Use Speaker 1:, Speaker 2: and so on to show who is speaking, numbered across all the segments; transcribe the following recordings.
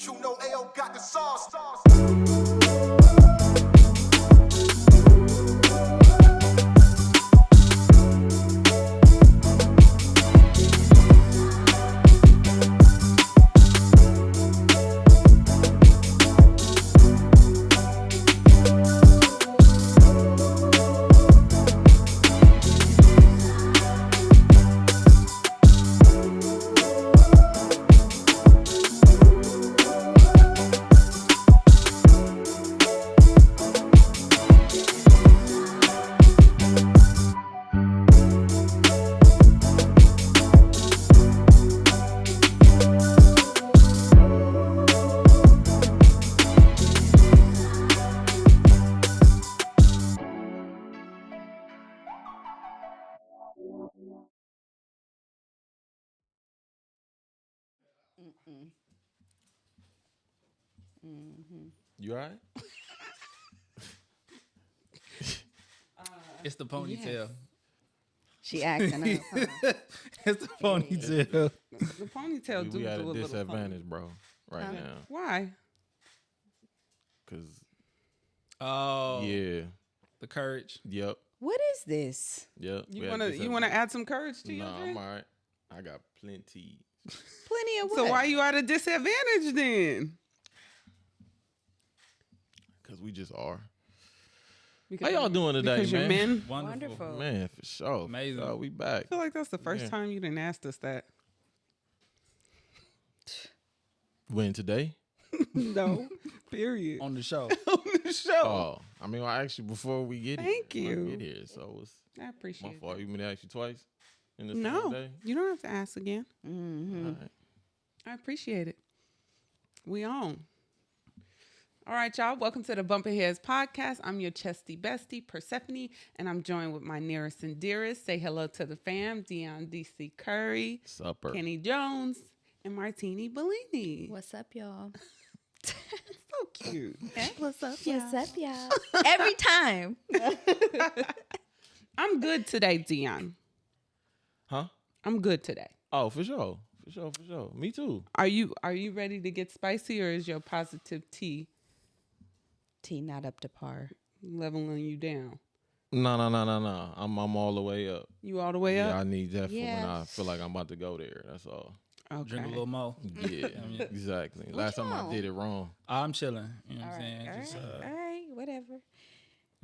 Speaker 1: You know AO got the sauce.
Speaker 2: You all right?
Speaker 3: It's the ponytail.
Speaker 4: Yes. She acting up. Huh?
Speaker 3: It's the ponytail.
Speaker 5: The ponytail
Speaker 2: We
Speaker 5: do
Speaker 2: at
Speaker 5: do
Speaker 2: a
Speaker 5: a little
Speaker 2: disadvantage, bro, right now.
Speaker 5: Why?
Speaker 2: Cause
Speaker 3: Oh,
Speaker 2: yeah,
Speaker 3: the courage.
Speaker 2: yep,
Speaker 4: What is this?
Speaker 2: yep. we
Speaker 5: You
Speaker 2: at a
Speaker 5: wanna
Speaker 2: disadvantage.
Speaker 5: add some courage to your
Speaker 2: No,
Speaker 5: drink?
Speaker 2: I'm all right. I got plenty.
Speaker 4: Plenty of what?
Speaker 5: So why you at a disadvantage then?
Speaker 2: Cause we just are.
Speaker 5: Because
Speaker 2: How y'all doing today,
Speaker 5: because you're
Speaker 2: man?
Speaker 5: men.
Speaker 4: Wonderful.
Speaker 2: Man, for sure.
Speaker 3: Amazing.
Speaker 2: So we back.
Speaker 5: I feel like that's the first
Speaker 2: Yeah.
Speaker 5: time you didn't ask us that.
Speaker 2: When today?
Speaker 5: No, period.
Speaker 3: On the show.
Speaker 5: On the show.
Speaker 2: Oh, I mean, I asked you before we get
Speaker 5: Thank
Speaker 2: here.
Speaker 5: you.
Speaker 2: Get here, so it's
Speaker 5: I
Speaker 2: my
Speaker 5: appreciate
Speaker 2: fault.
Speaker 5: it.
Speaker 2: You mean to ask you twice in the same
Speaker 5: No,
Speaker 2: day?
Speaker 5: you don't have to ask again.
Speaker 4: Mm-hmm.
Speaker 2: All right.
Speaker 5: I appreciate it. We on. All right, y'all. Welcome to the Bumpin' Heads podcast. I'm your chesty bestie, Persephanii, and I'm joined with my nearest and dearest. Say hello to the fam, Dion DC Curry,
Speaker 2: Supper.
Speaker 5: Kenny Jones, and Martini Bellini.
Speaker 6: What's up, y'all?
Speaker 5: So cute.
Speaker 6: What's up,
Speaker 4: What's up, y'all?
Speaker 6: Every time.
Speaker 5: I'm good today, Dion.
Speaker 2: Huh?
Speaker 5: I'm good today.
Speaker 2: Oh, for sure. For sure, for sure. Me too.
Speaker 5: Are you ready to get spicy, or is your positive tea
Speaker 4: Tea not up to par.
Speaker 5: leveling you down?
Speaker 2: No. I'm all the way up.
Speaker 5: You all the way
Speaker 2: Yeah,
Speaker 5: up?
Speaker 2: I need that for when I
Speaker 4: Yes.
Speaker 2: feel like I'm about to go there. That's all.
Speaker 5: Okay.
Speaker 3: Drink a little more.
Speaker 2: Yeah, exactly. Last time I did it wrong.
Speaker 3: I'm chilling. You know what
Speaker 4: All
Speaker 3: I'm saying?
Speaker 4: right,
Speaker 3: Just,
Speaker 4: all right, whatever.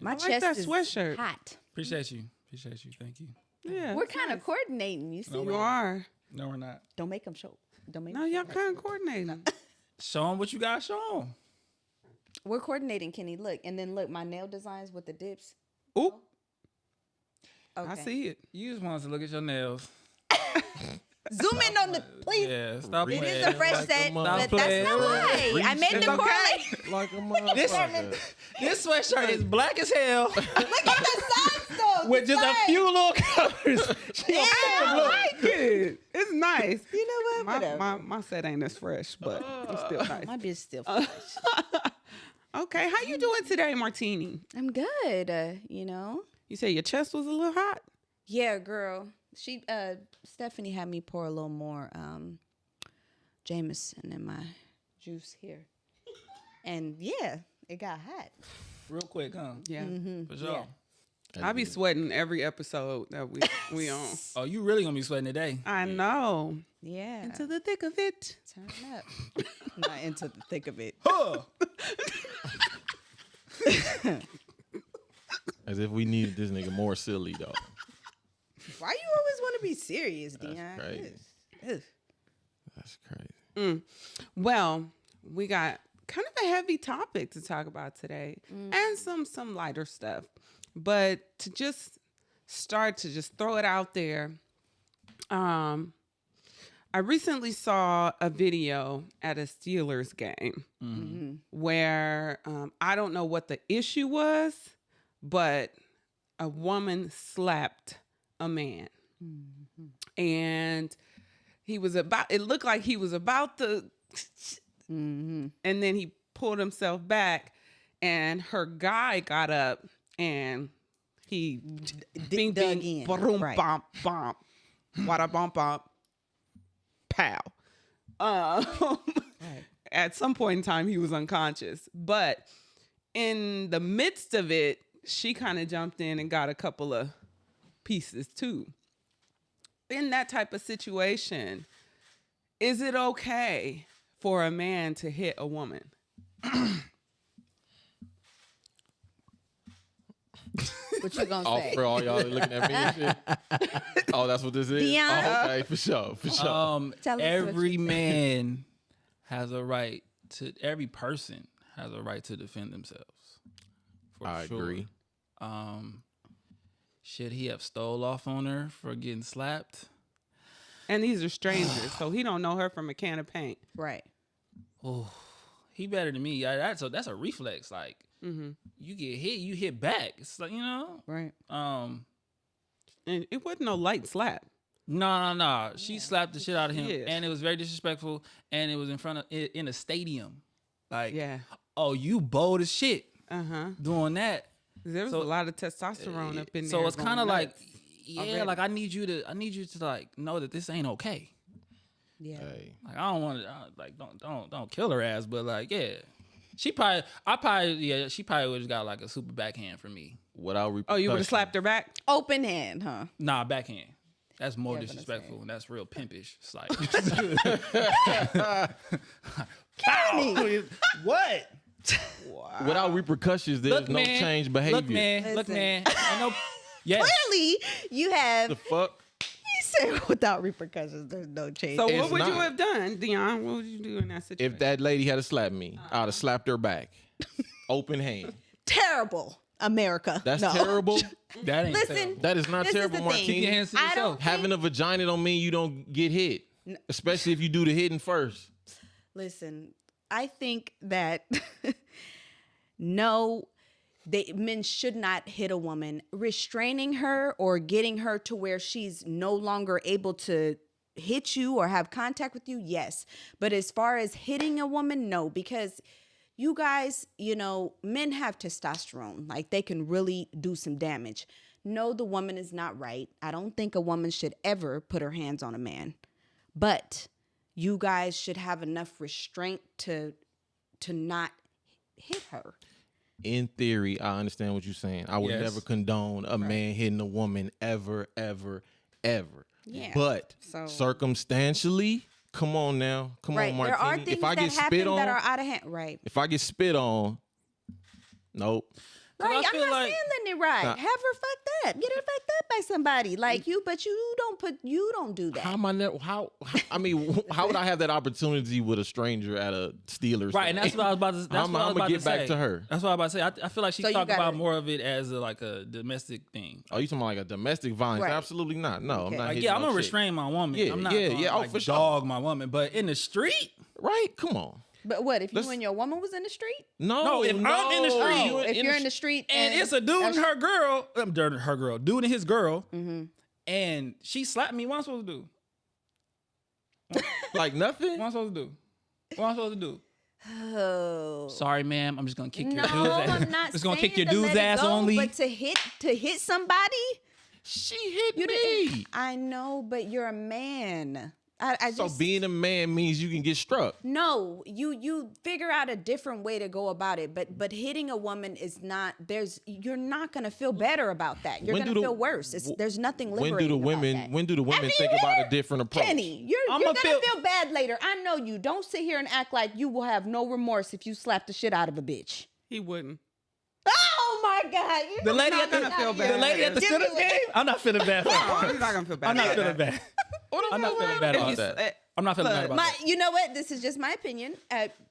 Speaker 4: My
Speaker 5: I like
Speaker 4: chest
Speaker 5: that
Speaker 4: is
Speaker 5: sweatshirt.
Speaker 4: hot.
Speaker 3: appreciate you. Appreciate you. Thank you.
Speaker 5: Yeah.
Speaker 4: We're kind of coordinating. You see?
Speaker 5: You are.
Speaker 3: No, we're not.
Speaker 4: Don't make them show. Don't make.
Speaker 5: No,
Speaker 4: 'em
Speaker 5: y'all
Speaker 4: show.
Speaker 5: kind of coordinating.
Speaker 3: Show them what you got. Show them.
Speaker 4: We're coordinating, Kenny. Look, and then look, my nail designs with the dips.
Speaker 5: Oop.
Speaker 4: Okay.
Speaker 5: I see it.
Speaker 3: You just want us to look at your nails.
Speaker 4: Zoom in on the, please.
Speaker 3: Yeah, stop
Speaker 4: It
Speaker 3: playing.
Speaker 4: is a fresh
Speaker 2: Like
Speaker 4: set,
Speaker 2: a
Speaker 4: but
Speaker 3: mother-
Speaker 4: that's not why. I made
Speaker 5: It's
Speaker 4: the
Speaker 5: okay.
Speaker 4: correlation.
Speaker 2: Like a motherfucker.
Speaker 3: This sweatshirt is black as hell
Speaker 4: Look at the sides, though.
Speaker 3: with just a
Speaker 4: Right.
Speaker 3: few little colors. She
Speaker 4: Yeah,
Speaker 5: I like it. It's nice.
Speaker 4: You know what? Whatever.
Speaker 5: My set ain't as fresh, but it's still nice.
Speaker 4: My bitch still fresh.
Speaker 5: Okay, how you doing today, Martini?
Speaker 4: I'm good. You know.
Speaker 5: You say your chest was a little hot?
Speaker 4: Yeah, girl. She Stephanie had me pour a little more Jameson in my juice here. And yeah, it got hot.
Speaker 3: Real quick, huh?
Speaker 5: Yeah.
Speaker 3: For sure.
Speaker 4: Yeah.
Speaker 5: I be sweating every episode that we on.
Speaker 3: Oh, you really gonna be sweating today?
Speaker 5: I know.
Speaker 4: Yeah.
Speaker 5: Into the thick of it.
Speaker 4: Turn up. Not into the thick of it.
Speaker 3: Huh.
Speaker 2: As if we needed this nigga more silly, though.
Speaker 4: Why you always want to be serious, Dion?
Speaker 2: crazy.
Speaker 4: Ugh.
Speaker 2: That's crazy.
Speaker 5: Well, we got kind of a heavy topic to talk about today, and some lighter stuff. But to just start to just throw it out there, I recently saw a video at a Steelers game where I don't know what the issue was, but a woman slapped a man. And he was it looked like he was about to, and then he pulled himself back, and her guy got up and he bing,
Speaker 4: dug
Speaker 5: bing,
Speaker 4: in.
Speaker 5: boom,
Speaker 4: Right.
Speaker 5: bump, bump, wada bump, bump, pow.
Speaker 4: Right.
Speaker 5: at some point in time he was unconscious. But in the midst of it, she kind of jumped in and got a couple of pieces too. In that type of situation, is it okay for a man to hit a woman?
Speaker 4: What you gonna
Speaker 2: Oh,
Speaker 4: say?
Speaker 2: for all y'all looking at me and shit. Oh, that's what this is?
Speaker 4: Dion?
Speaker 2: Oh, okay, for sure.
Speaker 4: Tell us what
Speaker 3: Every
Speaker 4: you think.
Speaker 3: man has a right to. Every person has a right to defend themselves. For
Speaker 2: I
Speaker 3: sure.
Speaker 2: agree.
Speaker 3: Should he have stole off on her for getting slapped?
Speaker 5: And these are strangers, so he don't know her from a can of paint.
Speaker 4: Right.
Speaker 3: Oh, he better than me. Yeah, that's a reflex. Like you get hit, you hit back. It's like
Speaker 4: Right.
Speaker 5: And it wasn't no light slap.
Speaker 3: No. She slapped the shit out of him,
Speaker 5: Yeah.
Speaker 3: and it was very disrespectful. And it was in a stadium. Like,
Speaker 5: Yeah.
Speaker 3: oh, you bold as shit
Speaker 5: Uh-huh.
Speaker 3: doing that.
Speaker 5: There was a lot of testosterone up in there.
Speaker 3: So it's
Speaker 5: going
Speaker 3: kind of like,
Speaker 5: nuts.
Speaker 3: yeah,
Speaker 5: already.
Speaker 3: like I need you to like know that this ain't okay.
Speaker 4: Yeah.
Speaker 2: Hey,
Speaker 3: Like I don't want to like don't kill her ass, but like she probably would have got like a super backhand from me.
Speaker 2: without
Speaker 5: Oh,
Speaker 2: repercussions.
Speaker 5: you would have slapped her back?
Speaker 4: Open hand, huh?
Speaker 3: Nah, backhand. That's more
Speaker 4: Yeah, but I'm
Speaker 3: disrespectful,
Speaker 4: saying.
Speaker 3: and that's real pimpish. It's like,
Speaker 4: What?
Speaker 2: Without repercussions, there's no change behavior.
Speaker 3: Look, man.
Speaker 4: Listen.
Speaker 3: I know. Yes.
Speaker 4: Clearly, you have.
Speaker 2: The fuck?
Speaker 4: He said without repercussions, there's no change.
Speaker 5: So
Speaker 2: It's
Speaker 5: what would you
Speaker 2: not.
Speaker 5: have done, Dion? What would you do in that situation?
Speaker 2: If that lady had slapped me, I'd have slapped her back. Open hand.
Speaker 4: Terrible, America.
Speaker 2: That's
Speaker 4: No.
Speaker 2: terrible.
Speaker 3: That ain't
Speaker 4: Listen,
Speaker 3: terrible.
Speaker 2: That is not
Speaker 4: This is
Speaker 2: terrible,
Speaker 4: the thing.
Speaker 3: Keep your
Speaker 2: Martini.
Speaker 3: hands to
Speaker 4: I
Speaker 3: yourself.
Speaker 4: don't think-
Speaker 2: Having a vagina don't mean you don't get hit. Especially if you do the hitting first.
Speaker 4: Listen, I think that men should not hit a woman. Restraining her or getting her to where she's no longer able to hit you or have contact with you, yes. But as far as hitting a woman, no, because you guys, men have testosterone. Like they can really do some damage. No, the woman is not right. I don't think a woman should ever put her hands on a man. But you guys should have enough restraint to not hit her.
Speaker 2: In theory, I understand what you're saying. I would
Speaker 3: Yes.
Speaker 2: never condone a man hitting a woman ever, ever, ever.
Speaker 4: Yeah.
Speaker 2: But
Speaker 4: So-
Speaker 2: circumstantially, come on now. Come
Speaker 4: Right.
Speaker 2: on, Martini.
Speaker 4: There are things
Speaker 2: if I
Speaker 4: that
Speaker 2: get
Speaker 4: happen
Speaker 2: spit on,
Speaker 4: that are out of hand. Right.
Speaker 2: if I get spit on, nope.
Speaker 3: I
Speaker 4: Right. I'm
Speaker 3: feel
Speaker 4: not
Speaker 3: like-
Speaker 4: saying letting it ride.
Speaker 2: Nah.
Speaker 4: Have her fucked up. Get her fucked up by somebody like you, but you don't do that.
Speaker 2: How am I never? I mean, how would I have that opportunity with a stranger at a Steelers?
Speaker 3: Right, and that's what I was about to. That's
Speaker 2: I'm
Speaker 3: what I was
Speaker 2: gonna
Speaker 3: about
Speaker 2: get
Speaker 3: to
Speaker 2: back
Speaker 3: say.
Speaker 2: to her.
Speaker 3: That's what I was about to say. I feel like she's
Speaker 4: So you
Speaker 3: talking about
Speaker 4: gotta-
Speaker 3: more of it as a domestic thing.
Speaker 2: Oh, you talking about like a domestic violence?
Speaker 4: Right.
Speaker 2: Absolutely not. No, I'm
Speaker 4: Okay.
Speaker 2: not.
Speaker 3: Like,
Speaker 2: hitting
Speaker 3: yeah, I'm
Speaker 2: no
Speaker 3: gonna
Speaker 2: chick.
Speaker 3: restrain my woman.
Speaker 2: Yeah,
Speaker 3: I'm not
Speaker 2: yeah,
Speaker 3: gonna,
Speaker 2: yeah. Oh,
Speaker 3: like,
Speaker 2: for sure.
Speaker 3: dog my woman, but in the street.
Speaker 2: Right? Come on.
Speaker 4: But what if
Speaker 2: Let's-
Speaker 4: you and your woman was in the street?
Speaker 2: No,
Speaker 3: if I'm in the street,
Speaker 4: Oh, if you're in the street
Speaker 3: And it's a dude and her girl, dude and his girl, and she slapped me. What am I supposed to do?
Speaker 2: like nothing.
Speaker 3: What am I supposed to do? What am I supposed to do?
Speaker 4: Oh.
Speaker 3: Sorry, ma'am. I'm just gonna kick
Speaker 4: No,
Speaker 3: your dude's ass.
Speaker 4: I'm not
Speaker 3: Just gonna
Speaker 4: saying
Speaker 3: kick your
Speaker 4: to
Speaker 3: dude's
Speaker 4: let it
Speaker 3: ass
Speaker 4: go,
Speaker 3: only.
Speaker 4: But to hit somebody,
Speaker 2: She hit
Speaker 4: you
Speaker 2: me.
Speaker 4: didn't. I know, but you're a man. I
Speaker 2: So
Speaker 4: just
Speaker 2: being a man means you can get struck.
Speaker 4: no. You figure out a different way to go about it. But hitting a woman is not. You're not gonna feel better about that. You're
Speaker 2: When
Speaker 4: gonna
Speaker 2: do the-
Speaker 4: feel worse. There's nothing
Speaker 2: When
Speaker 4: liberating
Speaker 2: do the
Speaker 4: about
Speaker 2: women?
Speaker 4: that.
Speaker 2: When do the women
Speaker 4: After
Speaker 2: think
Speaker 4: you
Speaker 2: about
Speaker 4: hit
Speaker 2: a different approach?
Speaker 4: Kenny, you're
Speaker 3: I'ma
Speaker 4: gonna
Speaker 3: feel-
Speaker 4: feel bad later. I know you. Don't sit here and act like you will have no remorse if you slap the shit out of a bitch.
Speaker 5: He wouldn't.
Speaker 4: Oh my God! You
Speaker 3: The lady
Speaker 5: not
Speaker 3: at the
Speaker 5: gonna feel
Speaker 3: the
Speaker 5: bad.
Speaker 3: lady at the
Speaker 4: Give me
Speaker 3: Steelers
Speaker 4: one.
Speaker 3: game. I'm not feeling bad. For her.
Speaker 5: He's not gonna feel bad.
Speaker 3: I'm not
Speaker 5: about
Speaker 3: feeling
Speaker 5: that.
Speaker 3: bad. I'm not feeling bad
Speaker 2: about
Speaker 3: about
Speaker 2: that.
Speaker 3: that. I'm not feeling bad about that.
Speaker 4: You know what? This is just my opinion.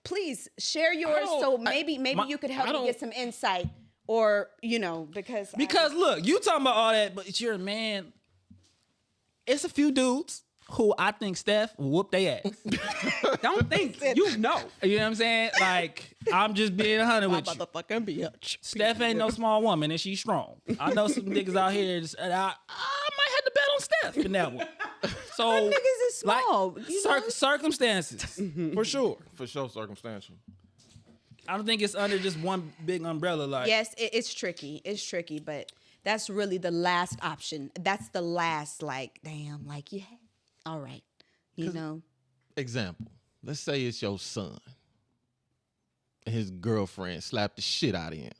Speaker 4: Please share yours,
Speaker 2: don't-
Speaker 4: so maybe you could help
Speaker 2: I
Speaker 4: me
Speaker 2: don't-
Speaker 4: get some insight, or because
Speaker 3: Because look, you talking about all that, but you're a man. It's a few dudes who I think Steph will whoop their ass.
Speaker 5: Don't think you know.
Speaker 3: You know what I'm saying? Like, I'm just being 100 with you.
Speaker 4: motherfucking bitch.
Speaker 3: Steph ain't no small woman, and she's strong. I know some niggas out here, and I might have to bet on Steph in that one. So,
Speaker 4: Niggas is small.
Speaker 3: circumstances, for sure.
Speaker 2: For sure, circumstantial.
Speaker 3: I don't think it's under just one big umbrella. Like,
Speaker 4: Yes, it's tricky. It's tricky, but that's really the last option. That's the last, yeah, all right,
Speaker 2: Example. Let's say it's your son. his girlfriend slapped the shit out of him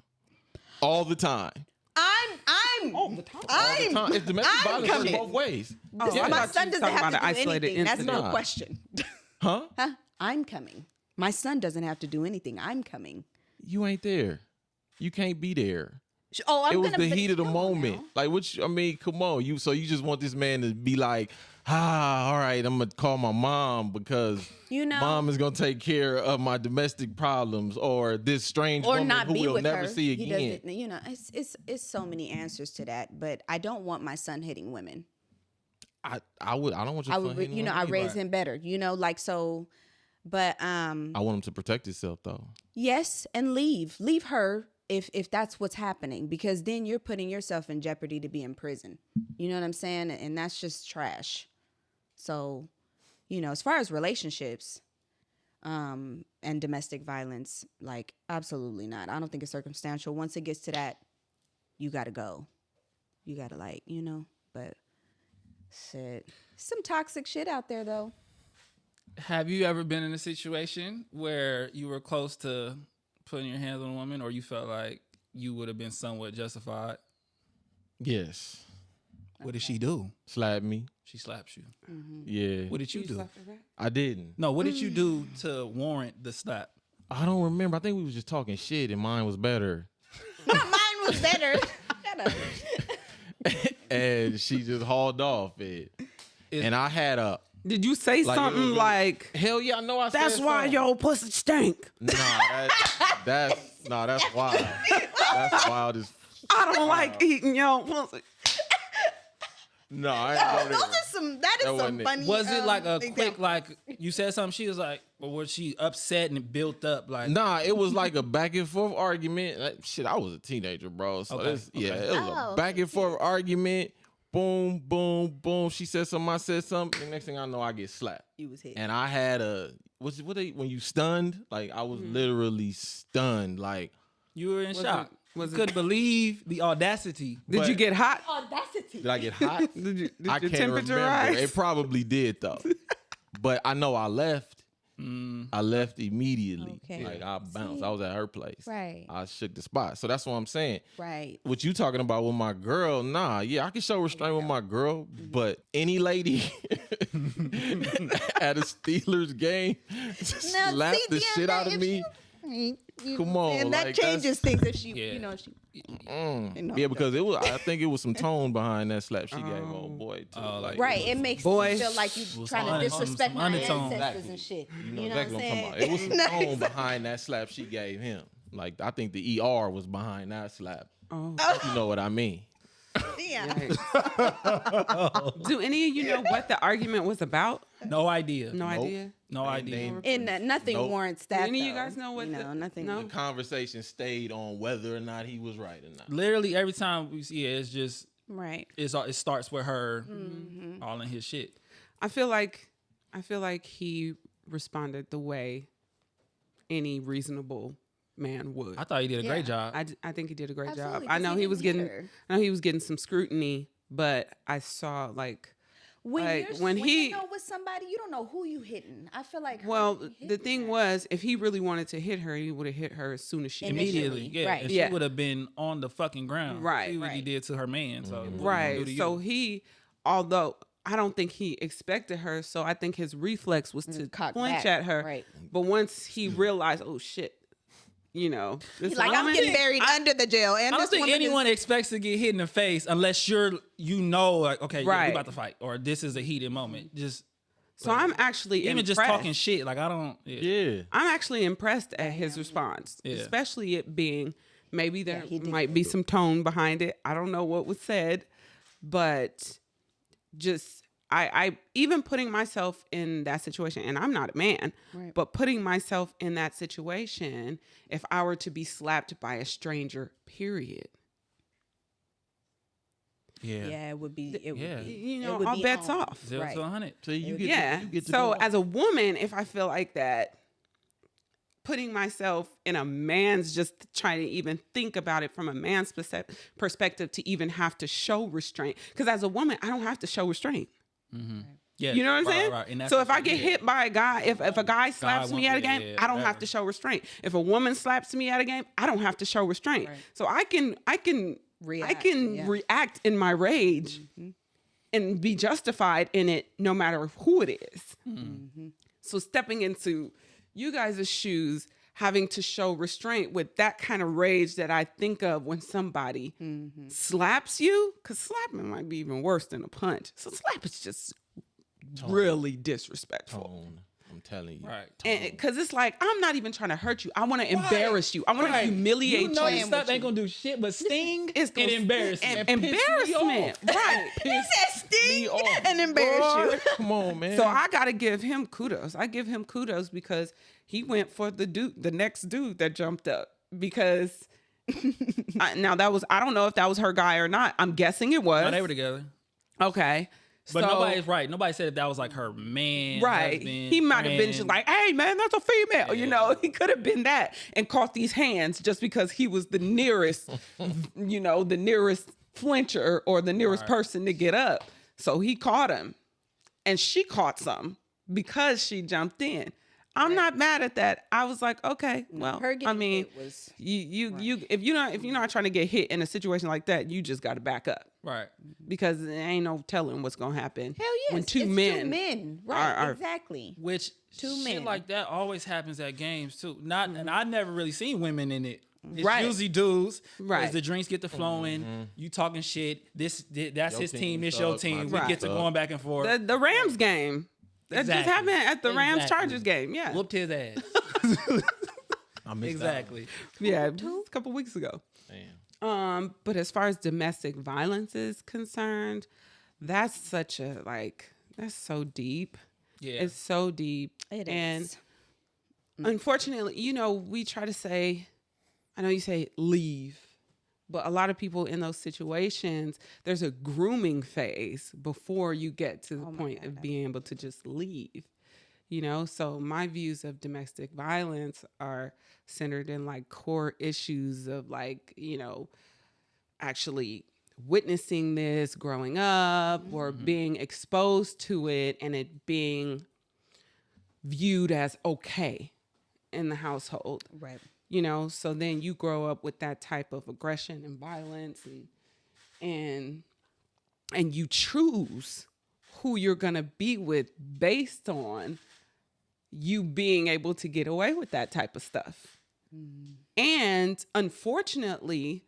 Speaker 2: all the time.
Speaker 4: I'm
Speaker 5: All the time.
Speaker 2: All the time. It's domestic
Speaker 4: I'm
Speaker 2: violence
Speaker 4: coming.
Speaker 2: both ways.
Speaker 5: Oh, I
Speaker 4: my
Speaker 5: thought
Speaker 4: son
Speaker 5: you was
Speaker 4: doesn't
Speaker 5: talking
Speaker 4: have
Speaker 5: about
Speaker 4: to
Speaker 5: an
Speaker 4: do
Speaker 5: isolated
Speaker 4: anything. That's
Speaker 5: incident.
Speaker 4: no question.
Speaker 2: Huh?
Speaker 4: Huh? I'm coming. My son doesn't have to do anything. I'm coming.
Speaker 2: You ain't there. You can't be there.
Speaker 4: Oh, I'm
Speaker 2: It was
Speaker 4: gonna.
Speaker 2: the
Speaker 4: but
Speaker 2: heat of the
Speaker 4: come on
Speaker 2: moment.
Speaker 4: now.
Speaker 2: Like, I mean, come on. You just want this man to be like, all right, I'm gonna call my mom because mom is gonna take care of my domestic problems, or this strange
Speaker 4: Or
Speaker 2: woman
Speaker 4: not
Speaker 2: who
Speaker 4: be
Speaker 2: we'll
Speaker 4: with
Speaker 2: never
Speaker 4: her.
Speaker 2: see
Speaker 4: He
Speaker 2: again.
Speaker 4: doesn't. You know, it's so many answers to that. But I don't want my son hitting women.
Speaker 2: I don't want your
Speaker 4: I
Speaker 2: son
Speaker 4: would,
Speaker 2: hitting
Speaker 4: you know, I
Speaker 2: women.
Speaker 4: raise him better. You know, like so. But
Speaker 2: I want him to protect himself though.
Speaker 4: yes, and leave her if that's what's happening, because then you're putting yourself in jeopardy to be in prison. You know what I'm saying? And that's just trash. So, you know, as far as relationships, and domestic violence, like absolutely not. I don't think it's circumstantial. Once it gets to that, you gotta go. You gotta but shit. Some toxic shit out there though.
Speaker 3: Have you ever been in a situation where you were close to putting your hands on a woman, or you felt like you would have been somewhat justified?
Speaker 2: Yes.
Speaker 3: What did she do?
Speaker 2: Slap me.
Speaker 3: She slaps you.
Speaker 2: Yeah.
Speaker 3: What did you do?
Speaker 2: I didn't.
Speaker 3: No, what did you do to warrant the slap?
Speaker 2: I don't remember. I think we was just talking shit and mine was better.
Speaker 4: Mine was better. Shut up.
Speaker 2: And she just hauled off it. And I had a
Speaker 5: Did you say
Speaker 2: Like, it
Speaker 5: something
Speaker 2: was-
Speaker 5: like,
Speaker 2: hell yeah, I know I said
Speaker 5: that's why
Speaker 2: something.
Speaker 5: your pussy stink?
Speaker 2: That's wild. That's wild as
Speaker 5: I don't like eating your pussy.
Speaker 2: no, I ain't know
Speaker 4: Those
Speaker 2: that.
Speaker 4: are some. That is some
Speaker 2: wasn't it.
Speaker 4: funny.
Speaker 3: Was it like a
Speaker 4: example.
Speaker 3: quick, like you said something, she was like, or was she upset and it built up? Like,
Speaker 2: Nah, it was like a back and forth argument. Like, shit, I was a teenager, bro. So
Speaker 3: Okay,
Speaker 2: yeah,
Speaker 3: okay.
Speaker 2: it was a back and forth argument. Boom, boom, boom. She said something, I said something. The next thing I know, I get slapped.
Speaker 4: You was hit.
Speaker 2: And I had when you stunned? Like I was literally stunned. Like
Speaker 3: you were in shock.
Speaker 5: was it-
Speaker 3: Couldn't believe the audacity.
Speaker 5: Did you get hot?
Speaker 4: Audacity.
Speaker 2: did I get hot?
Speaker 5: Did
Speaker 2: I
Speaker 5: your
Speaker 2: can't
Speaker 5: temperature
Speaker 2: remember.
Speaker 5: rise?
Speaker 2: It probably did though. But I know I left. I left immediately.
Speaker 6: Okay.
Speaker 2: Like I bounced. I was at her place.
Speaker 6: Right.
Speaker 2: I shook the spot. So that's what I'm saying.
Speaker 4: Right.
Speaker 2: What you talking about with my girl? Nah, yeah, I can show restraint with my girl, but any lady at a Steelers game slap the shit out of me. Come on,
Speaker 4: And that
Speaker 2: like,
Speaker 4: changes things if she,
Speaker 3: Yeah.
Speaker 4: you know, she.
Speaker 2: Yeah, because it was. I think it was some tone behind that slap she gave old boy too.
Speaker 3: Oh,
Speaker 2: like,
Speaker 4: Right. It makes
Speaker 5: Boy.
Speaker 4: you feel like you trying to
Speaker 3: some
Speaker 4: disrespect my
Speaker 3: undertone.
Speaker 4: ancestors and shit.
Speaker 2: You know
Speaker 4: what
Speaker 2: exactly what I'm talking about. It was some tone behind that slap she gave him. Like I think the ER was behind that slap.
Speaker 5: Oh.
Speaker 2: You know what I mean?
Speaker 4: Yeah.
Speaker 5: Do any of you know what the argument was about?
Speaker 3: No idea.
Speaker 5: No idea.
Speaker 3: No idea.
Speaker 4: And nothing
Speaker 2: Nope.
Speaker 4: warrants that.
Speaker 5: Any of you
Speaker 4: though.
Speaker 5: guys know what
Speaker 4: You
Speaker 5: the-
Speaker 4: know, nothing.
Speaker 5: no?
Speaker 2: The conversation stayed on whether or not he was right or not.
Speaker 3: Literally every time we see it, it's just
Speaker 4: Right.
Speaker 3: it starts with her all in his shit.
Speaker 5: I feel like he responded the way any reasonable man would.
Speaker 3: I thought he did a great job.
Speaker 5: I think he did a great
Speaker 4: Absolutely,
Speaker 5: job. I
Speaker 4: 'cause
Speaker 5: know
Speaker 4: he
Speaker 5: he was
Speaker 4: didn't
Speaker 5: getting
Speaker 4: hit her.
Speaker 5: I know he was getting some scrutiny, but I saw like
Speaker 4: When
Speaker 5: Like,
Speaker 4: you're
Speaker 5: when he-
Speaker 4: you know with somebody, you don't know who you hitting. I feel like
Speaker 5: well,
Speaker 4: her hitting
Speaker 5: the thing
Speaker 4: her.
Speaker 5: was, if he really wanted to hit her, he would have hit her as soon as she
Speaker 3: Immediately, yeah.
Speaker 4: Right.
Speaker 3: And
Speaker 5: Yeah.
Speaker 3: she would have been on the fucking ground.
Speaker 5: Right,
Speaker 3: See what he
Speaker 4: right.
Speaker 3: did to her man. So what he gonna do
Speaker 5: Right.
Speaker 3: to
Speaker 5: So
Speaker 3: you?
Speaker 5: he, although I don't think he expected her, so I think his reflex was to
Speaker 4: cock
Speaker 5: flinch
Speaker 4: back,
Speaker 5: at her.
Speaker 4: right.
Speaker 5: But once he realized, oh shit, you know, this
Speaker 4: He's like, I'm
Speaker 5: woman-
Speaker 4: getting buried under the jail, and
Speaker 3: I don't
Speaker 4: this
Speaker 3: think
Speaker 4: woman
Speaker 3: anyone
Speaker 4: is,
Speaker 3: expects to get hit in the face unless you know, like, okay, yeah,
Speaker 5: Right.
Speaker 3: we about to fight, or this is a heated moment. Just
Speaker 5: So I'm actually
Speaker 3: even
Speaker 5: impressed.
Speaker 3: just talking shit, like I don't.
Speaker 2: Yeah.
Speaker 5: I'm actually impressed at his response,
Speaker 3: Yeah.
Speaker 5: especially it being maybe there
Speaker 4: he did
Speaker 5: might be some tone behind it. I don't know what was said, but just I even putting myself in that situation, and I'm not a man,
Speaker 4: Right.
Speaker 5: but putting myself in that situation, if I were to be slapped by a stranger, period.
Speaker 3: Yeah.
Speaker 4: yeah, it would be, it
Speaker 3: Yeah.
Speaker 4: would be,
Speaker 5: You
Speaker 4: it
Speaker 5: know,
Speaker 4: would
Speaker 5: all
Speaker 4: be
Speaker 5: bets
Speaker 4: on.
Speaker 5: off.
Speaker 3: 0
Speaker 4: Right.
Speaker 3: to 100.
Speaker 2: So you get
Speaker 5: Yeah.
Speaker 2: to, you get to
Speaker 5: So
Speaker 2: go.
Speaker 5: as a woman, if I feel like that, putting myself in a man's, just trying to even think about it from a man's perspective to even have to show restraint. Because as a woman, I don't have to show restraint.
Speaker 3: Yeah,
Speaker 5: You know what I'm saying?
Speaker 3: right. And that's
Speaker 5: So if I
Speaker 3: what-
Speaker 5: get hit by a guy, if a guy slaps me at a game, I don't have
Speaker 3: whatever.
Speaker 5: to show restraint. If a woman slaps me at a game, I don't have to show restraint.
Speaker 4: Right.
Speaker 5: So I can
Speaker 4: React, yeah.
Speaker 5: react in my rage and be justified in it no matter who it is. So stepping into you guys' shoes, having to show restraint with that kind of rage that I think of when somebody slaps you, because slapping might be even worse than a punch. So slap is just really disrespectful.
Speaker 2: Tone. I'm telling you.
Speaker 3: Right.
Speaker 5: And because it's like, I'm not even trying to hurt you. I want to embarrass you. I want to humiliate you.
Speaker 3: You know your stuff ain't gonna do shit but sting and embarrassment.
Speaker 5: Embarrassment. Right.
Speaker 4: Sting and embarrass you.
Speaker 2: Come on, man.
Speaker 5: So I gotta give him kudos. I give him kudos because he went for the next dude that jumped up. Because I don't know if that was her guy or not. I'm guessing it was.
Speaker 3: No, they were together.
Speaker 5: Okay.
Speaker 3: But
Speaker 5: So-
Speaker 3: nobody's right. Nobody said if that was like her man.
Speaker 5: Right.
Speaker 3: Husband,
Speaker 5: He might have been
Speaker 3: friend.
Speaker 5: just like, hey, man, that's a female. You know, he could have been that and caught these hands just because he was the nearest, the nearest flincher or the nearest person to get up. So he caught him and she caught some because she jumped in. I'm not mad at that. I was like, okay, well,
Speaker 4: her
Speaker 5: I
Speaker 4: getting
Speaker 5: mean,
Speaker 4: hit was-
Speaker 5: if you're not trying to get hit in a situation like that, you just got to back up.
Speaker 3: Right.
Speaker 5: Because there ain't no telling what's gonna happen.
Speaker 4: Hell yes.
Speaker 5: when two
Speaker 4: it's
Speaker 5: men,
Speaker 4: two men. Right.
Speaker 5: are-
Speaker 4: Exactly.
Speaker 3: Which
Speaker 4: Two
Speaker 3: shit
Speaker 4: men.
Speaker 3: like that always happens at games too. And I never really seen women in it. It's
Speaker 5: Right.
Speaker 3: usually dudes.
Speaker 5: Right.
Speaker 3: As the drinks get to flowing, you talking shit. That's
Speaker 2: Your
Speaker 3: his
Speaker 2: team
Speaker 3: team. This
Speaker 2: suck,
Speaker 3: your
Speaker 2: my
Speaker 3: team. We
Speaker 2: team
Speaker 3: get to
Speaker 2: suck.
Speaker 3: going back and forth.
Speaker 5: the Rams game. That just
Speaker 3: Exactly.
Speaker 5: happened at the Rams
Speaker 3: Exactly.
Speaker 5: Chargers game. Yeah.
Speaker 3: Whooped his ass.
Speaker 2: I missed
Speaker 3: Exactly.
Speaker 5: Yeah, it was a couple weeks ago.
Speaker 2: that one. Damn.
Speaker 5: But as far as domestic violence is concerned, that's that's so deep.
Speaker 3: Yeah.
Speaker 5: It's so deep.
Speaker 4: It
Speaker 5: and
Speaker 4: is.
Speaker 5: unfortunately, we try to say, I know you say leave, but a lot of people in those situations, there's a grooming phase before you get to the point of being able to just leave. So my views of domestic violence are centered in like core issues of like, actually witnessing this growing up or being exposed to it and it being viewed as okay in the household.
Speaker 4: Right.
Speaker 5: So then you grow up with that type of aggression and violence and you choose who you're going to be with based on you being able to get away with that type of stuff. And unfortunately,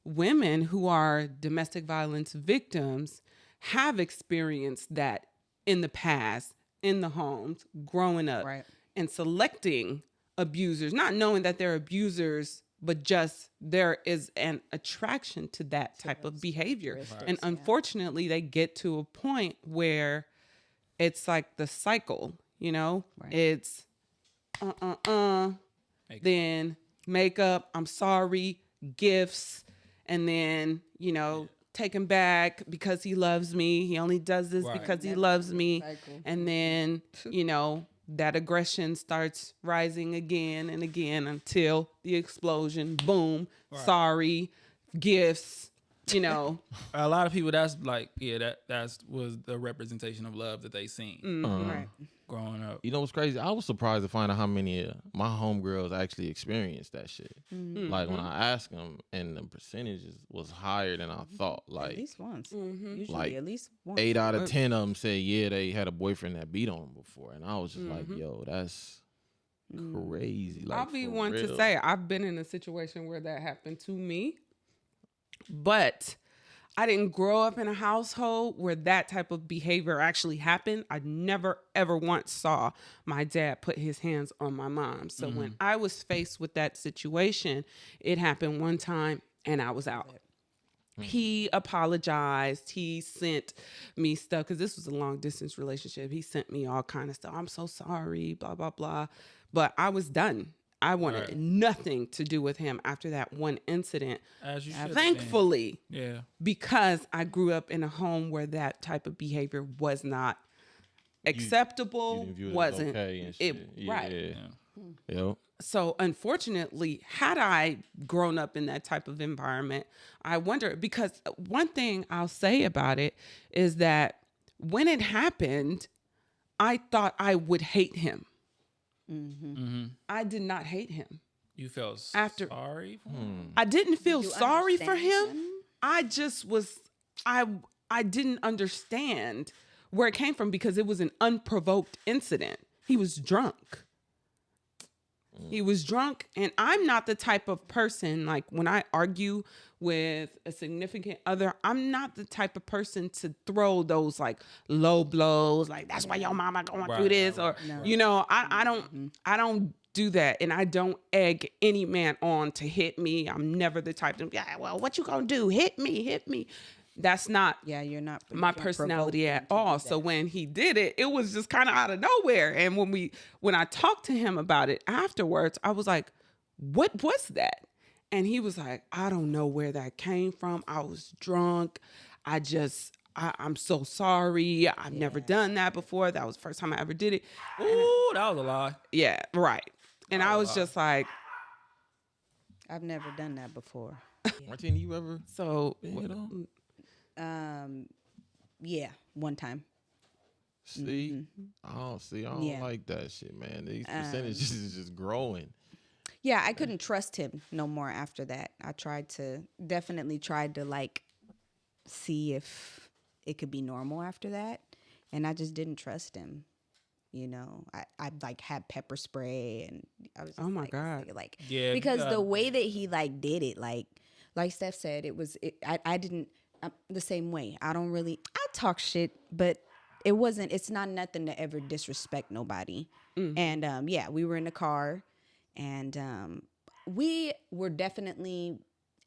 Speaker 5: women who are domestic violence victims have experienced that in the past, in the homes, growing up,
Speaker 4: Right.
Speaker 5: and selecting abusers, not knowing that they're abusers, but just there is an attraction to that type of behavior. And unfortunately, they get to a point where it's like the cycle, It's then makeup, I'm sorry, gifts, and then, take him back because he loves me. He only does this because he loves me.
Speaker 4: cycle.
Speaker 5: And then, that aggression starts rising again and again until the explosion. Boom. Sorry, gifts,
Speaker 3: A lot of people, that's like, that's was the representation of love that they seen
Speaker 4: Right.
Speaker 3: growing up.
Speaker 2: You know what's crazy? I was surprised to find out how many of my homegirls actually experienced that shit. Like when I asked them, and the percentages was higher than I thought.
Speaker 4: At
Speaker 2: Like
Speaker 4: least once. Usually
Speaker 2: Like,
Speaker 4: at least once.
Speaker 2: 8 out of 10 of them said, yeah, they had a boyfriend that beat on them before. And I was just like, yo, that's crazy. Like,
Speaker 5: I'll be
Speaker 2: for
Speaker 5: one to
Speaker 2: real.
Speaker 5: say I've been in a situation where that happened to me, but I didn't grow up in a household where that type of behavior actually happened. I never, ever once saw my dad put his hands on my mom. So when I was faced with that situation, it happened one time and I was out. He apologized. He sent me stuff because this was a long distance relationship. He sent me all kind of stuff. I'm so sorry, blah, blah, blah. But I was done. I wanted nothing to do with him after that one incident.
Speaker 3: As you should.
Speaker 5: Thankfully,
Speaker 3: Yeah.
Speaker 5: because I grew up in a home where that type of behavior was not acceptable,
Speaker 2: You didn't view it as
Speaker 5: wasn't
Speaker 2: okay and
Speaker 5: it
Speaker 2: shit.
Speaker 5: right.
Speaker 3: Yeah.
Speaker 2: Yo.
Speaker 5: So unfortunately, had I grown up in that type of environment, I wonder, because one thing I'll say about it is that when it happened, I thought I would hate him.
Speaker 3: Mm-hmm.
Speaker 5: I did not hate him.
Speaker 3: You felt
Speaker 5: After-
Speaker 3: sorry for him?
Speaker 5: I didn't feel
Speaker 4: You
Speaker 5: sorry for
Speaker 4: understand
Speaker 5: him. I just was, I didn't understand where it came from because it was an unprovoked incident. He was drunk. He was drunk, and I'm not the type of person, like when I argue with a significant other, I'm not the type of person to throw those like low blows, like that's why your mama going through this, or you know, I don't do that, and I don't egg any man on to hit me. I'm never the type to, yeah, well, what you gonna do? Hit me. That's not
Speaker 4: You're not
Speaker 5: my
Speaker 4: you don't
Speaker 5: personality
Speaker 4: provoke
Speaker 5: at
Speaker 4: him to
Speaker 5: all.
Speaker 4: do
Speaker 5: So
Speaker 4: that.
Speaker 5: when he did it, it was just kind of out of nowhere. And when I talked to him about it afterwards, I was like, what was that? And he was like, I don't know where that came from. I was drunk. I'm so sorry. I've never done that before. That was the first time I ever did it.
Speaker 3: Ooh, that was a lie.
Speaker 5: Yeah, right. And I was just like,
Speaker 4: I've never done that before.
Speaker 2: Martini, you ever
Speaker 5: so
Speaker 2: been hit on?
Speaker 4: Yeah, one time.
Speaker 2: See, I don't
Speaker 4: Yeah.
Speaker 2: like that shit, man. These percentages is just growing.
Speaker 4: Yeah, I couldn't trust him no more after that. I definitely tried to like see if it could be normal after that. And I just didn't trust him. You know, I like had pepper spray and I was just
Speaker 5: Oh my
Speaker 4: like,
Speaker 5: God.
Speaker 4: like,
Speaker 3: Yeah,
Speaker 4: because
Speaker 3: you
Speaker 4: the
Speaker 3: got-
Speaker 4: way that he like did it, like Steph said, I didn't, the same way. I talk shit, but it's not nothing to ever disrespect nobody. And we were in the car and we were definitely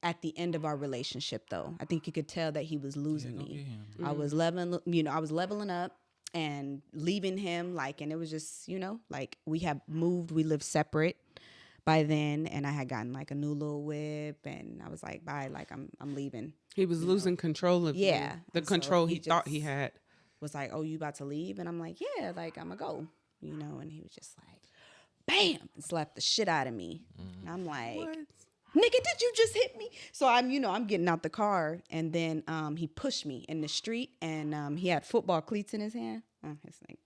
Speaker 4: at the end of our relationship though. I think you could tell that he was losing me. I was leveling up and leaving him, like, and it was just, you know, like we lived separate by then, and I had gotten like a new little whip, and I was like, bye, like I'm leaving.
Speaker 5: he was losing control of you.
Speaker 4: Yeah.
Speaker 5: The
Speaker 4: And so
Speaker 5: control
Speaker 4: he
Speaker 5: he thought he
Speaker 4: just-
Speaker 5: had.
Speaker 4: Was like, oh, you about to leave? And I'm like, yeah, like I'm gonna go, you know. And he was just like, bam, and slapped the shit out of me. And I'm like, nigga, did you just hit me? So I'm getting out the car, and then he pushed me in the street, and he had football cleats in his hand. His thing.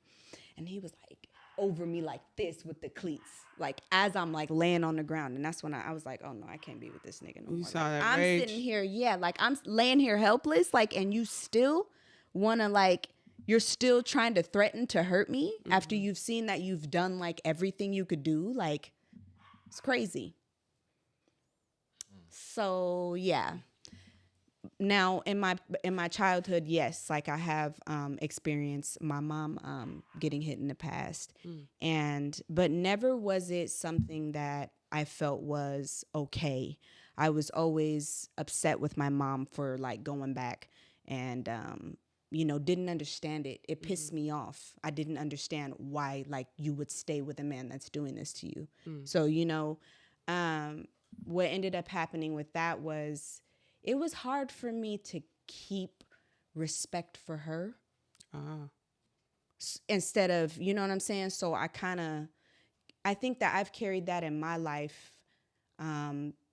Speaker 4: And he was like over me like this with the cleats, like as I'm like laying on the ground. And that's when I was like, oh no, I can't be with this nigga no more.
Speaker 5: saw
Speaker 4: Like,
Speaker 5: that
Speaker 4: I'm
Speaker 5: rage.
Speaker 4: sitting here, like I'm laying here helpless, like, and you still wanna like, you're still trying to threaten to hurt me after you've seen that you've done like everything you could do. Like, it's crazy. So yeah. Now in my childhood, yes, like I have experienced my mom getting hit in the past, but never was it something that I felt was okay. I was always upset with my mom for like going back and didn't understand it. It pissed me off. I didn't understand why like you would stay with a man that's doing this to you. So what ended up happening with that was, it was hard for me to keep respect for her instead of, you know what I'm saying? So I think that I've carried that in my life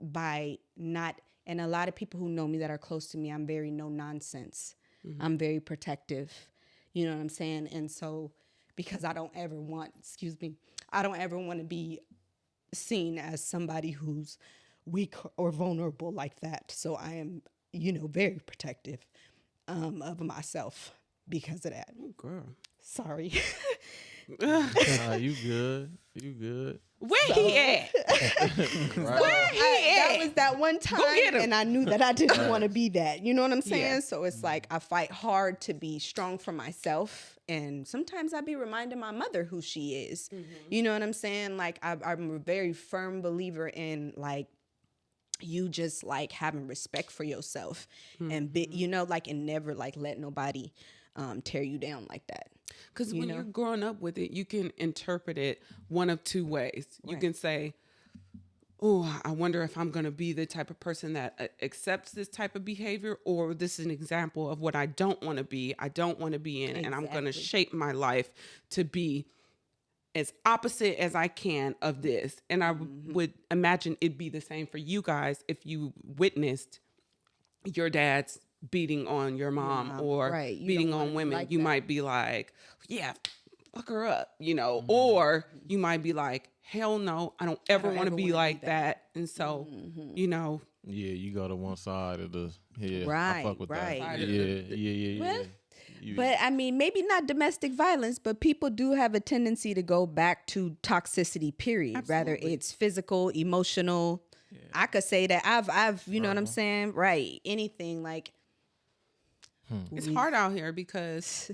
Speaker 4: by not, and a lot of people who know me that are close to me, I'm very no nonsense. I'm very protective, you know what I'm saying? And so, because I don't ever want to be seen as somebody who's weak or vulnerable like that. So I am, very protective of myself because of that.
Speaker 5: Oh, girl.
Speaker 4: Sorry.
Speaker 2: Nah, you good.
Speaker 5: Where he at?
Speaker 4: That was that one time,
Speaker 5: get him.
Speaker 4: and I knew that I didn't want to be that. You know what I'm saying?
Speaker 5: Yeah.
Speaker 4: So it's like I fight hard to be strong for myself, and sometimes I be reminding my mother who she is. You know what I'm saying? Like I'm a very firm believer in like you just like having respect for yourself, and and never like let nobody tear you down like that.
Speaker 5: Because when you're growing up with it, you can interpret it one of two ways. You
Speaker 4: Right.
Speaker 5: can say, oh, I wonder if I'm going to be the type of person that accepts this type of behavior, or this is an example of what I don't want to be. I don't want to be in, and I'm going to
Speaker 4: Exactly.
Speaker 5: shape my life to be as opposite as I can of this. And I would imagine it'd be the same for you guys if you witnessed your dad's beating on your mom or
Speaker 4: Right. You
Speaker 5: beating
Speaker 4: don't
Speaker 5: on
Speaker 4: want it
Speaker 5: women.
Speaker 4: like
Speaker 5: You
Speaker 4: that.
Speaker 5: might be like, yeah, fuck her up, or you might be like, hell no, I don't ever want to be like that. And so,
Speaker 2: Yeah, you go to one side of the I fuck with
Speaker 4: right.
Speaker 2: that. Yeah.
Speaker 4: Well, but I mean, maybe not domestic violence, but people do have a tendency to go back to toxicity, period.
Speaker 5: Absolutely.
Speaker 4: Rather it's physical, emotional. Yeah. I could say that I've you know what I'm saying? Right. Anything like.
Speaker 5: It's hard out here because,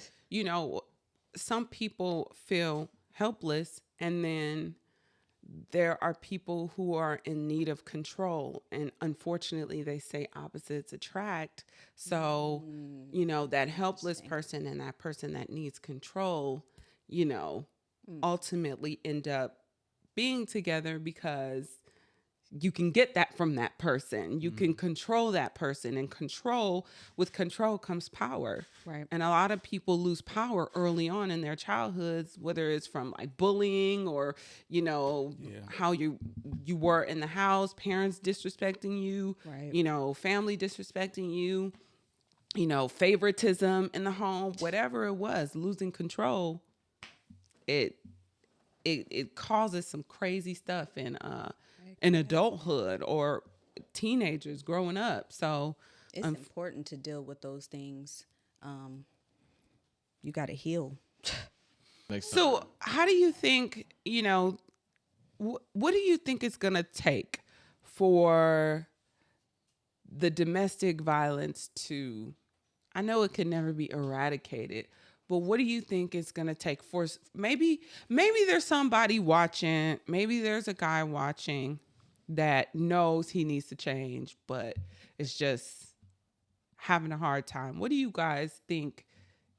Speaker 5: some people feel helpless, and then there are people who are in need of control, and unfortunately they say opposites attract. So that helpless person and that person that needs control ultimately end up being together because you can get that from that person. You can control that person, and with control comes power.
Speaker 4: Right.
Speaker 5: And a lot of people lose power early on in their childhoods, whether it's from like bullying or, how you were in the house, parents disrespecting you,
Speaker 4: right.
Speaker 5: Family disrespecting you, favoritism in the home, whatever it was, losing control. It causes some crazy stuff in adulthood or teenagers growing up. So
Speaker 4: it's important to deal with those things. You got to heal.
Speaker 5: So how do you think, what do you think it's going to take for the domestic violence to, I know it can never be eradicated, but what do you think it's going to take for, maybe there's somebody watching, maybe there's a guy watching that knows he needs to change, but it's just having a hard time. What do you guys think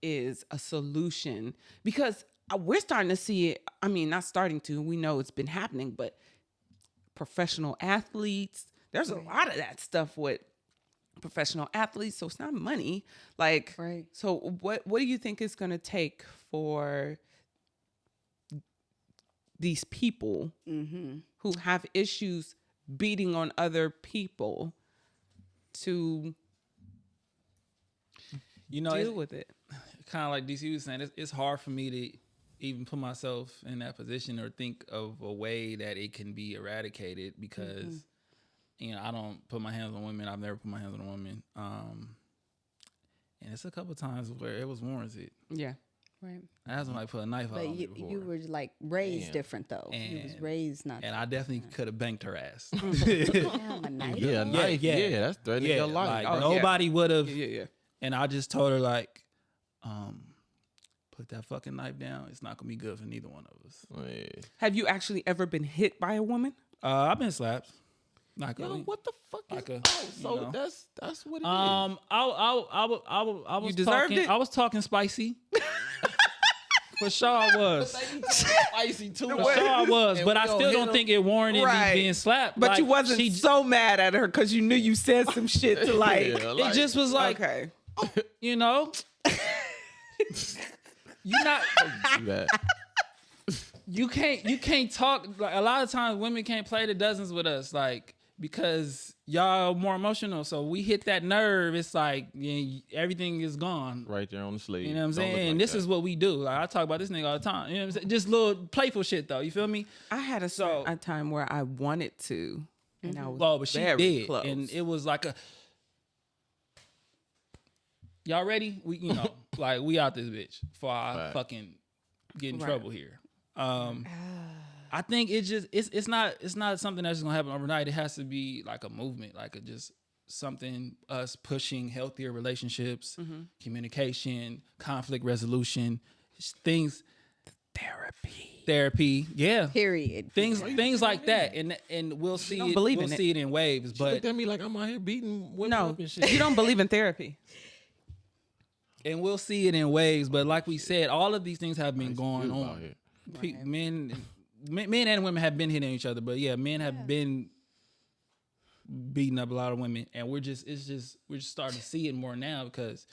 Speaker 5: is a solution? Because we're starting to see it. I mean, not starting to, we know it's been happening, but professional athletes, there's a lot of that stuff with professional athletes. So it's not money. Like,
Speaker 4: right.
Speaker 5: So what do you think it's going to take for these people who have issues beating on other people to deal with it?
Speaker 3: Kind of like DC was saying, it's hard for me to even put myself in that position or think of a way that it can be eradicated because, I don't put my hands on women. I've never put my hands on a woman. And it's a couple times where it was warranted.
Speaker 5: Yeah.
Speaker 4: Right.
Speaker 3: I had somebody put a knife out on me
Speaker 4: But
Speaker 3: before.
Speaker 4: you were like raised different though. You was raised not.
Speaker 3: And I definitely could have banked her ass.
Speaker 4: Damn, a knife.
Speaker 2: Yeah, knife. Yeah, that's threatening your life.
Speaker 3: Like, nobody would have.
Speaker 5: Yeah.
Speaker 3: And I just told her like, put that fucking knife down. It's not gonna be good for neither one of us.
Speaker 2: Yeah.
Speaker 5: Have you actually ever been hit by a woman?
Speaker 3: I've been slapped. Not
Speaker 2: Yo,
Speaker 3: really.
Speaker 2: what the fuck
Speaker 3: Like
Speaker 2: is? So that's what it is.
Speaker 3: I was
Speaker 5: You deserved
Speaker 3: talking,
Speaker 5: it?
Speaker 3: I was talking spicy. For sure I was.
Speaker 2: Spicy too.
Speaker 3: For sure I was. But I still don't think it warranted me being slapped.
Speaker 5: But
Speaker 3: like,
Speaker 5: you wasn't so mad at her because you knew you said some shit to like.
Speaker 3: It just was like,
Speaker 5: Okay.
Speaker 3: you're not.
Speaker 2: Do that.
Speaker 3: You can't talk. Like, a lot of times women can't play the dozens with us, like, because y'all more emotional. So we hit that nerve, it's like everything is gone.
Speaker 2: Right there on the sleeve.
Speaker 3: You know what I'm
Speaker 2: Don't look
Speaker 3: saying?
Speaker 2: like
Speaker 3: This
Speaker 2: that.
Speaker 3: is what we do. Like, I talk about this nigga all the time. You know what I'm saying? Just little playful shit though. You feel me?
Speaker 5: I had a time where I wanted to, and I was
Speaker 3: But she
Speaker 5: very
Speaker 3: did,
Speaker 5: close.
Speaker 3: and it was like a. Y'all ready? We, like we out this bitch before I fucking get in trouble here. I think it's not something that's just gonna happen overnight. It has to be like a movement, like just something us pushing healthier relationships, communication, conflict resolution, things, therapy, yeah,
Speaker 4: Period.
Speaker 3: things like that, and we'll see
Speaker 5: don't
Speaker 3: it.
Speaker 5: believe
Speaker 3: We'll
Speaker 5: in it.
Speaker 3: see it in waves,
Speaker 2: She
Speaker 3: but
Speaker 2: looked at me like I'm out here beating women
Speaker 5: no,
Speaker 2: up and shit.
Speaker 5: you don't believe in therapy.
Speaker 3: and we'll see it in waves. But like we said, all of these things have been going
Speaker 2: Beautiful out
Speaker 3: on.
Speaker 2: here.
Speaker 3: Men and women have been hitting each other, but yeah, men have been beating up a lot of women, and we're just starting to see it more now because,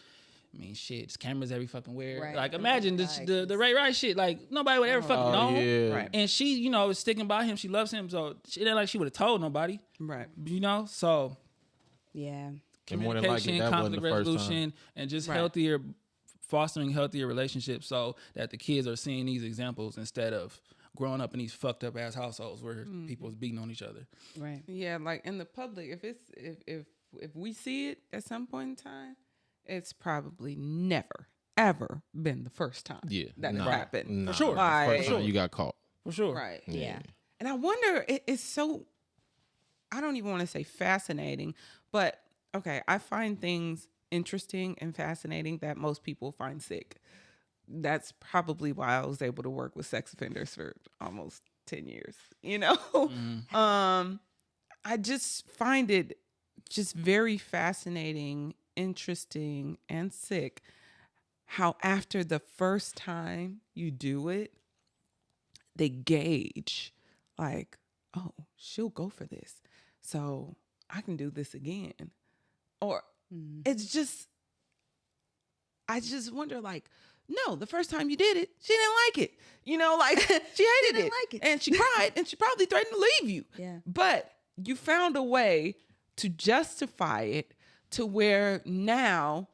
Speaker 3: I mean, shit, it's cameras every fucking where.
Speaker 4: Right.
Speaker 3: Like, imagine the Ray Rice shit. Like, nobody would ever fucking know.
Speaker 2: Yeah.
Speaker 5: Right.
Speaker 3: And she, is sticking by him. She loves him, so it ain't like she would have told nobody.
Speaker 5: Right.
Speaker 3: So
Speaker 4: Yeah.
Speaker 2: And more than likely,
Speaker 3: communication,
Speaker 2: that wasn't
Speaker 3: conflict
Speaker 2: the first
Speaker 3: resolution,
Speaker 2: time.
Speaker 3: and just
Speaker 5: Right.
Speaker 3: healthier fostering healthier relationships so that the kids are seeing these examples instead of growing up in these fucked up ass households where people's beating on each other.
Speaker 4: Right.
Speaker 5: Yeah, like in the public, if we see it at some point in time, it's probably never ever been the first time that it happened.
Speaker 2: Nah,
Speaker 3: For sure.
Speaker 2: First
Speaker 5: Like,
Speaker 2: time you got caught.
Speaker 3: For sure.
Speaker 5: right.
Speaker 4: Yeah.
Speaker 5: And I wonder, it's so, I don't even want to say fascinating, but okay, I find things interesting and fascinating that most people find sick. That's probably why I was able to work with sex offenders for almost 10 years, you know? I just find it just very fascinating, interesting, and sick how after the first time you do it, they gauge like, oh, she'll go for this, so I can do this again. Or it's just, I just wonder, like, no, the first time you did it, she didn't like it. You know, like she hated
Speaker 4: didn't
Speaker 5: it.
Speaker 4: like it.
Speaker 5: And she cried and she probably threatened to leave you.
Speaker 4: Yeah.
Speaker 5: But you found a way to justify it to where now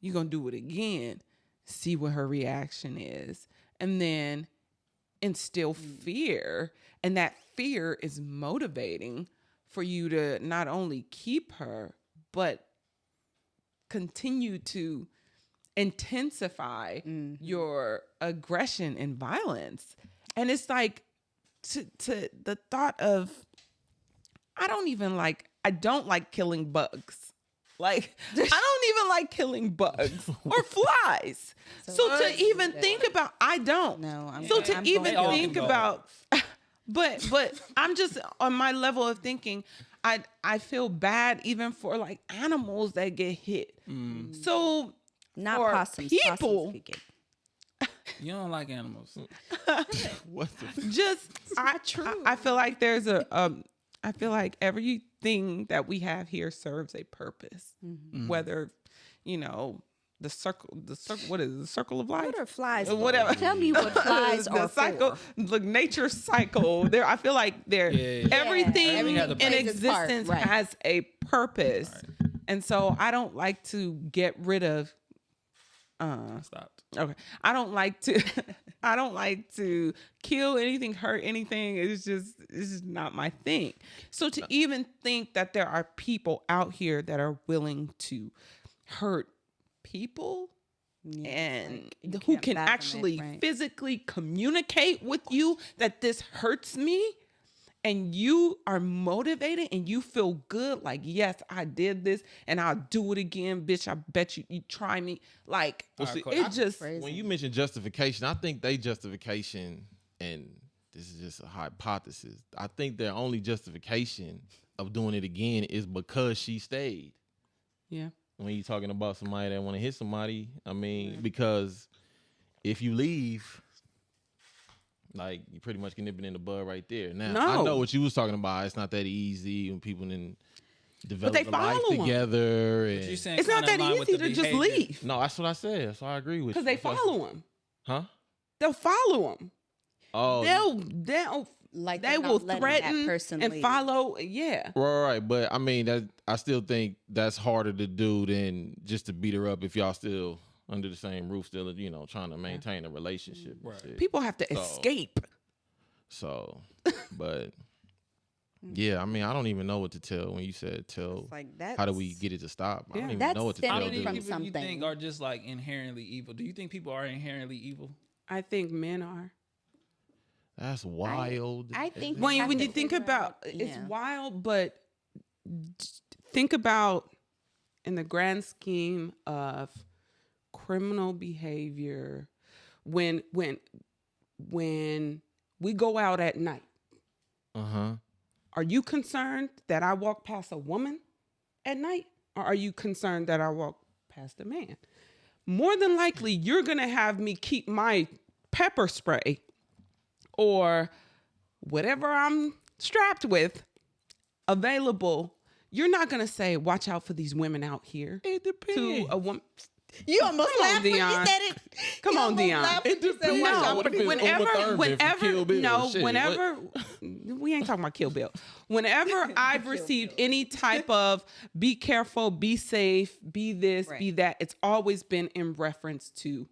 Speaker 5: you're going to do it again, see what her reaction is, and then instill fear. And that fear is motivating for you to not only keep her, but continue to intensify your aggression and violence. And it's like to the thought of, I don't like killing bugs. Like, I don't even like killing bugs or flies. So to even think about, I don't.
Speaker 4: No, I'm
Speaker 5: So
Speaker 4: going-
Speaker 5: to
Speaker 4: I'm
Speaker 5: even
Speaker 4: going-
Speaker 5: think about, but I'm just on my level of thinking, I feel bad even for like animals that get hit. So
Speaker 4: Not
Speaker 5: for
Speaker 4: possums.
Speaker 5: people,
Speaker 4: Possums could get-
Speaker 3: You don't like animals.
Speaker 2: What the
Speaker 5: just I feel like there's I feel like everything that we have here serves a purpose. Whether, you know, the circle, what is it, the circle of life?
Speaker 4: What are flies?
Speaker 5: Whatever.
Speaker 4: Tell me what flies
Speaker 5: the
Speaker 4: are
Speaker 5: cycle,
Speaker 4: for.
Speaker 5: the nature cycle. There, I feel like
Speaker 3: Yeah.
Speaker 5: everything
Speaker 3: Everything has a
Speaker 5: in
Speaker 3: purpose.
Speaker 5: existence
Speaker 4: Right.
Speaker 5: has a purpose, and so I don't like to get rid of.
Speaker 3: Stopped.
Speaker 5: Okay, I don't like to kill anything, hurt anything. It's just not my thing. So to even think that there are people out here that are willing to hurt people and
Speaker 4: you
Speaker 5: who
Speaker 4: can't
Speaker 5: can
Speaker 4: fathom it,
Speaker 5: actually
Speaker 4: right.
Speaker 5: physically communicate with you that this hurts me, and you are motivated and you feel good, like, yes, I did this and I'll do it again, bitch. I bet you try me. Like,
Speaker 2: Well, see,
Speaker 5: it just
Speaker 2: when you mention justification, I think they justification, and this is just a hypothesis, I think their only justification of doing it again is because she stayed.
Speaker 5: yeah.
Speaker 2: When you're talking about somebody that want to hit somebody, I mean, because if you leave, like, you pretty much can nip it in the bud right there. Now, I
Speaker 5: No.
Speaker 2: know what you was talking about. It's not that easy when people then develop
Speaker 5: they
Speaker 2: a life
Speaker 5: follow 'em.
Speaker 2: together. And,
Speaker 3: You saying
Speaker 5: It's not
Speaker 3: kinda
Speaker 5: that
Speaker 3: in line with
Speaker 5: easy
Speaker 3: the
Speaker 5: to just
Speaker 3: behavior.
Speaker 5: leave
Speaker 2: no, that's what I said. So I agree with you.
Speaker 5: because they
Speaker 2: That's what I
Speaker 5: follow him.
Speaker 2: Huh?
Speaker 5: They'll follow him.
Speaker 2: Oh,
Speaker 5: They'll
Speaker 4: Like
Speaker 5: they
Speaker 4: they're not
Speaker 5: will
Speaker 4: letting that
Speaker 5: threaten
Speaker 4: person
Speaker 5: and
Speaker 4: leave.
Speaker 5: follow. Yeah.
Speaker 2: right. But I mean, that I still think that's harder to do than just to beat her up if y'all still under the same roof, still, you know, trying to maintain a relationship. and shit.
Speaker 5: People have to
Speaker 2: So-
Speaker 5: escape.
Speaker 2: So, but yeah, I mean, I don't even know what to tell when you said tell.
Speaker 4: Like
Speaker 2: How do we get it to stop? I don't even
Speaker 4: That's
Speaker 2: know what to
Speaker 3: How
Speaker 2: tell.
Speaker 4: stemming
Speaker 3: many
Speaker 2: dude.
Speaker 4: from
Speaker 3: people you
Speaker 4: something.
Speaker 3: think are just like inherently evil? Do you think people are inherently evil?
Speaker 5: I think men are.
Speaker 2: That's wild.
Speaker 4: I think
Speaker 5: When
Speaker 4: have
Speaker 5: you
Speaker 4: to
Speaker 5: think
Speaker 4: figure
Speaker 5: about
Speaker 4: out-
Speaker 5: it's
Speaker 4: yeah.
Speaker 5: wild, but think about in the grand scheme of criminal behavior when we go out at night. Are you concerned that I walk past a woman at night, or are you concerned that I walk past a man? More than likely, you're gonna have me keep my pepper spray or whatever I'm strapped with available. You're not gonna say, "Watch out for these women out here."
Speaker 2: It depends.
Speaker 5: To a woman.
Speaker 4: You almost
Speaker 5: Come on,
Speaker 4: laughed when you
Speaker 5: Dion.
Speaker 4: said it.
Speaker 5: Come
Speaker 4: You
Speaker 5: on,
Speaker 4: almost
Speaker 5: Dion.
Speaker 4: laughed when
Speaker 2: It
Speaker 4: you said,
Speaker 2: depends.
Speaker 4: "Watch out
Speaker 2: What
Speaker 4: for
Speaker 2: if
Speaker 4: these
Speaker 2: it's
Speaker 4: women."
Speaker 2: Uma Thurman from
Speaker 5: whenever,
Speaker 2: Kill Bill?
Speaker 5: no,
Speaker 2: Shit,
Speaker 5: whenever, we ain't talking about Kill Bill. Whenever I've received any type of be careful, be safe, be this, be that, it's always been in reference to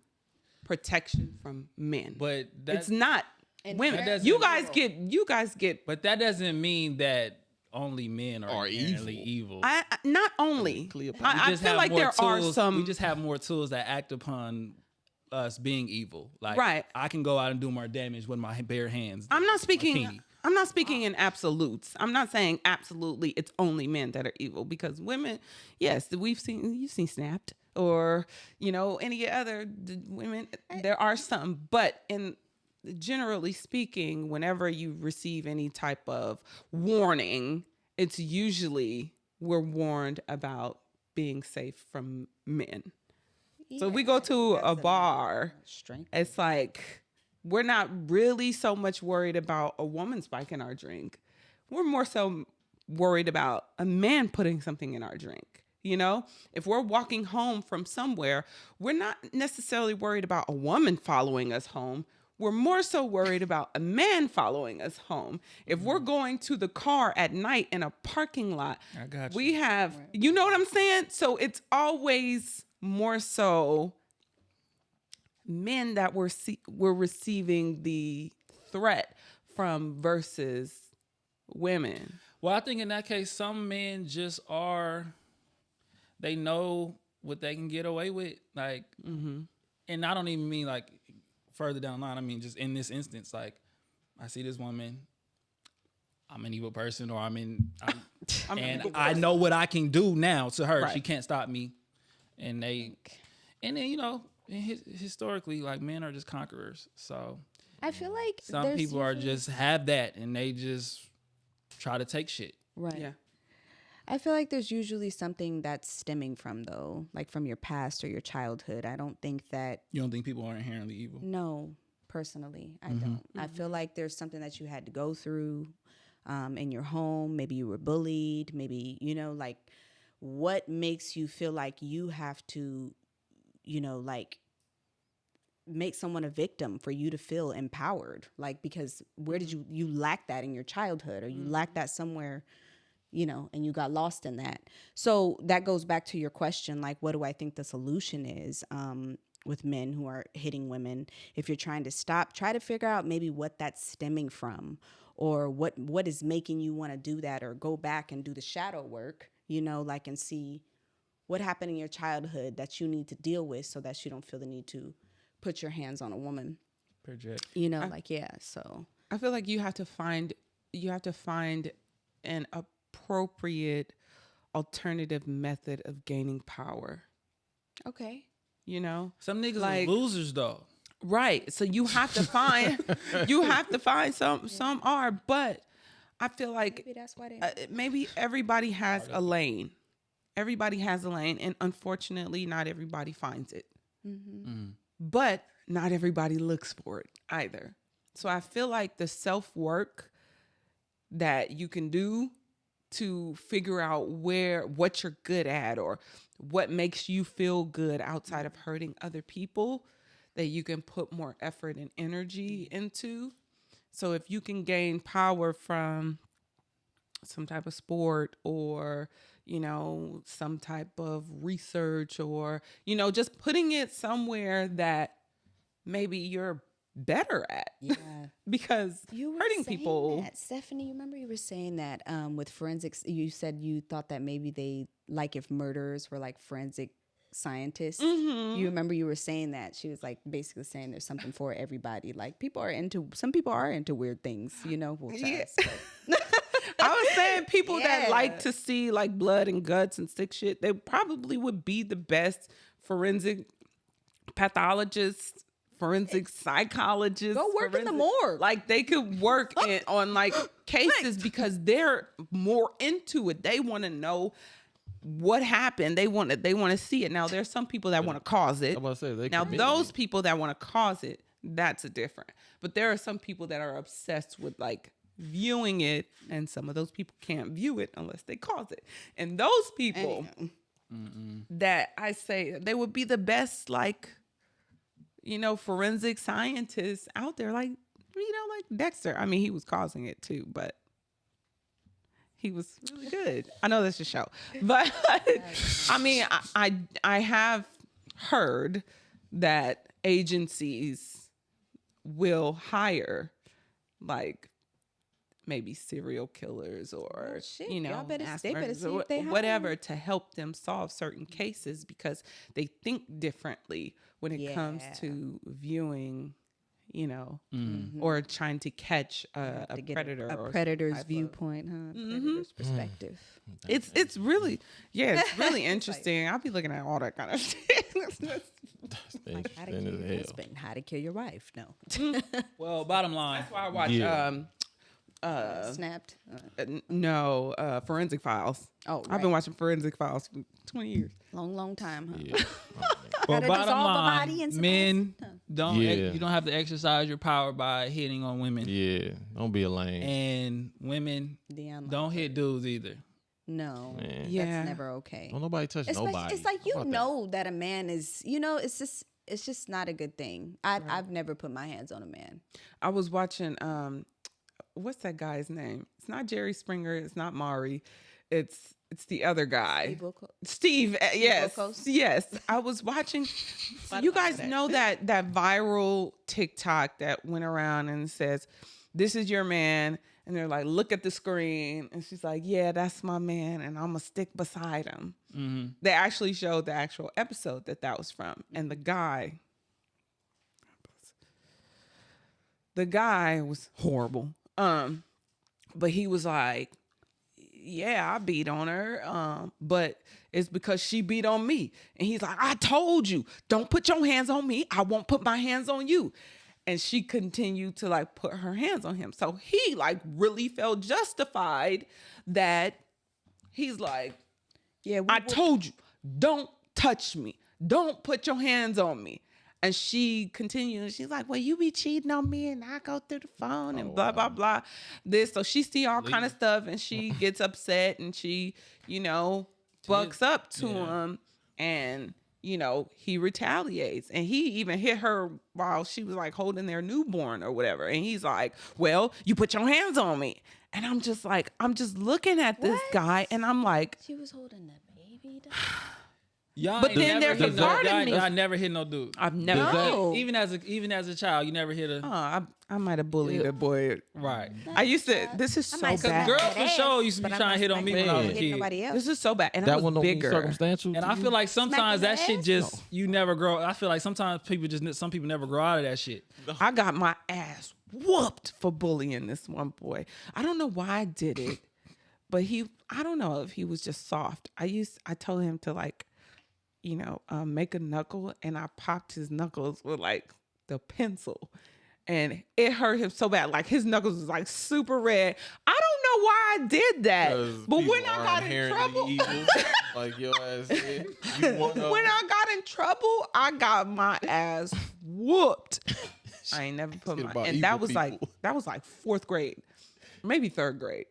Speaker 5: protection from men.
Speaker 3: But
Speaker 5: it's not women.
Speaker 3: that
Speaker 5: You guys get.
Speaker 3: But that doesn't mean that only men are evil.
Speaker 5: Not only. I feel like there are some.
Speaker 3: We just have more tools that act upon us being evil. Like,
Speaker 5: right.
Speaker 3: I can go out and do more damage with my bare hands.
Speaker 5: I'm not speaking.
Speaker 3: Martini.
Speaker 5: I'm not speaking in absolutes. I'm not saying absolutely it's only men that are evil, because women, yes, you've seen Snapped, or any other women. There are some, but generally speaking, whenever you receive any type of warning, it's usually we're warned about being safe from men. So if we go to a bar, it's like we're not really so much worried about a woman spiking our drink. We're more so worried about a man putting something in our drink. If we're walking home from somewhere, we're not necessarily worried about a woman following us home. We're more so worried about a man following us home. If we're going to the car at night in a parking lot,
Speaker 3: I got you.
Speaker 5: we have, you know what I'm saying? So it's always more so men that we're receiving the threat from versus women.
Speaker 3: Well, I think in that case, some men just they know what they can get away with. Like, and I don't even mean like further down the line. I mean, just in this instance, like, I see this woman, I'm an evil person, or and I know what I can do now to her. Right. She can't stop me. And then, historically, like, men are just conquerors. So
Speaker 4: I feel like
Speaker 3: some people are just have that, and they just try to take shit.
Speaker 4: Right.
Speaker 5: Yeah.
Speaker 4: I feel like there's usually something that's stemming from, though, like from your past or your childhood. I don't think that...
Speaker 3: You don't think people are inherently evil?
Speaker 4: No, personally, I don't. I feel like there's something that you had to go through in your home. Maybe you were bullied. Maybe, like, what makes you feel like you have to, like, make someone a victim for you to feel empowered? Like, because where did you lack that in your childhood, or you lack that somewhere... and you got lost in that. So that goes back to your question, like, what do I think the solution is with men who are hitting women? If you're trying to stop, try to figure out maybe what that's stemming from, or what is making you want to do that, or go back and do the shadow work, like, and see what happened in your childhood that you need to deal with so that you don't feel the need to put your hands on a woman.
Speaker 3: Project.
Speaker 4: So.
Speaker 5: I feel like you have to find an appropriate alternative method of gaining power.
Speaker 4: Okay.
Speaker 3: Some niggas
Speaker 5: like,
Speaker 3: are losers though.
Speaker 5: Right. So you have to find some are, but I feel like
Speaker 4: maybe that's why
Speaker 5: maybe everybody has a lane. Everybody has a lane, and unfortunately not everybody finds it. But not everybody looks for it either. So I feel like the self-work that you can do to figure out what you're good at, or what makes you feel good outside of hurting other people, that you can put more effort and energy into. So if you can gain power from some type of sport, or, some type of research, or, just putting it somewhere that maybe you're better at.
Speaker 4: Yeah.
Speaker 5: Because hurting people.
Speaker 4: That. Stephanie, you remember you were saying that with forensics, you said you thought that maybe they, like, if murderers were like forensic scientists. You remember you were saying that. She was like basically saying there's something for everybody. Like, some people are into weird things,
Speaker 5: I was saying people that like to see like blood and guts and sick shit, they probably would be the best forensic pathologists, forensic psychologists.
Speaker 4: Go work in the morgue.
Speaker 5: Like, they could work on like cases because they're more into it. They want to know what happened. They want to see it. Now, there's some people that want to cause it.
Speaker 2: I'm about to say,
Speaker 5: now, those people that want to cause it, that's a different. But there are some people that are obsessed with like viewing it, and some of those people can't view it unless they cause it. And those people that I say they would be the best, like, forensic scientists out there, like, like Dexter. I mean, he was causing it too, but He was really good. I know that's a show, but I mean, I have heard that agencies will hire like maybe serial killers or
Speaker 4: shit.
Speaker 5: you know
Speaker 4: Y'all better-
Speaker 5: mass
Speaker 4: they better
Speaker 5: murderers
Speaker 4: see
Speaker 5: or
Speaker 4: if they hire
Speaker 5: whatever to help them solve certain cases because they think differently when it comes
Speaker 4: Yeah.
Speaker 5: to viewing, you know, or trying to catch a
Speaker 4: To get
Speaker 5: predator
Speaker 4: a
Speaker 5: or some
Speaker 4: predator's
Speaker 5: type of-
Speaker 4: viewpoint, huh? Predator's perspective.
Speaker 5: It's really it's really interesting. I'll be looking at all that kind of shit.
Speaker 4: Like how to
Speaker 2: Interesting
Speaker 4: kill
Speaker 2: as
Speaker 4: your
Speaker 2: hell.
Speaker 4: husband, how to kill your wife. No,
Speaker 3: Well, bottom line,
Speaker 5: That's why I watch
Speaker 2: Yeah.
Speaker 4: snapped.
Speaker 5: Forensic Files.
Speaker 4: Oh,
Speaker 5: I've been watching Forensic Files for 20 years.
Speaker 4: long time, huh?
Speaker 2: Yeah.
Speaker 3: well,
Speaker 4: Gotta
Speaker 3: bottom
Speaker 4: dissolve the body
Speaker 3: line,
Speaker 4: in some
Speaker 3: men
Speaker 4: acid.
Speaker 3: don't.
Speaker 2: Yeah.
Speaker 3: You don't have to exercise your power by hitting on women,
Speaker 2: Yeah. Don't be a lame.
Speaker 3: and women
Speaker 4: Dion,
Speaker 3: don't hit dudes either.
Speaker 4: No,
Speaker 2: Man.
Speaker 5: Yeah.
Speaker 4: that's never okay.
Speaker 2: Don't nobody touch
Speaker 4: Especially,
Speaker 2: nobody.
Speaker 4: it's like
Speaker 2: How
Speaker 4: you
Speaker 2: about that?
Speaker 4: know that a man is, it's just not a good thing. I've never put my hands on a man.
Speaker 5: I was watching what's that guy's name? It's not Jerry Springer, it's not Maury. It's the other guy. Steve, yes.
Speaker 4: Wilkos?
Speaker 5: Yes. I was watching you guys know that viral TikTok that went around and says, "This is your man." And they're like, "Look at the screen." And she's like, "Yeah, that's my man. And I'm going to stick beside him."
Speaker 3: Mm-hmm.
Speaker 5: They actually showed the actual episode that was from. And the guy was horrible. But he was like, "Yeah, I beat on her. But it's because she beat on me." And he's like, "I told you, don't put your hands on me. I won't put my hands on you." And she continued to like put her hands on him. So he like really felt justified that he's like,
Speaker 4: Yeah,
Speaker 5: "I told you, don't touch me. Don't put your hands on me." And she continued. She's like, "Well, you be cheating on me and I go through the phone and blah, blah, blah. This." So she see all kind of stuff and she gets upset and she, bucks up to him and, he retaliates. And he even hit her while she was like holding their newborn or whatever. And he's like, "Well, you put your hands on me." And I'm just looking at this guy and I'm like,
Speaker 4: she was holding the baby.
Speaker 3: Y'all
Speaker 5: But
Speaker 3: ain't
Speaker 5: then
Speaker 3: never
Speaker 5: there's
Speaker 3: hit
Speaker 5: a part of me-
Speaker 3: I never hit no dude.
Speaker 5: I've never.
Speaker 4: No.
Speaker 3: Even as a child, you never hit a
Speaker 5: I might have bullied a boy.
Speaker 3: right.
Speaker 5: I used to. This is so
Speaker 4: might say
Speaker 5: bad.
Speaker 3: Girls
Speaker 4: that
Speaker 3: for
Speaker 4: ass,
Speaker 3: sure used to be
Speaker 4: but I'm
Speaker 3: trying to
Speaker 4: not
Speaker 3: hit on me when I was a
Speaker 4: hit
Speaker 3: kid.
Speaker 4: nobody else.
Speaker 5: This is so bad, and I
Speaker 2: That
Speaker 5: was
Speaker 2: one don't be
Speaker 5: bigger.
Speaker 2: circumstantial.
Speaker 3: And
Speaker 2: to
Speaker 3: I
Speaker 2: you?
Speaker 3: feel like sometimes that
Speaker 4: his
Speaker 3: shit
Speaker 4: ass?
Speaker 3: just you never grow. I feel like sometimes some people just never grow out of that shit.
Speaker 5: I got my ass whooped for bullying this one boy. I don't know why I did it, but I don't know if he was just soft. I told him to like, make a knuckle, and I popped his knuckles with like the pencil. And it hurt him so bad. Like his knuckles was like super red. I don't know why I did that.
Speaker 2: 'Cause
Speaker 5: But when
Speaker 2: people
Speaker 5: I
Speaker 2: are
Speaker 5: got in
Speaker 2: inherently
Speaker 5: trouble,
Speaker 2: evil, like your ass did. You one of
Speaker 5: when
Speaker 2: them.
Speaker 5: I got in trouble, I got my ass whooped. I ain't never put
Speaker 2: Shit
Speaker 5: my,
Speaker 2: about
Speaker 5: and that
Speaker 2: evil
Speaker 5: was like fourth grade, maybe third grade.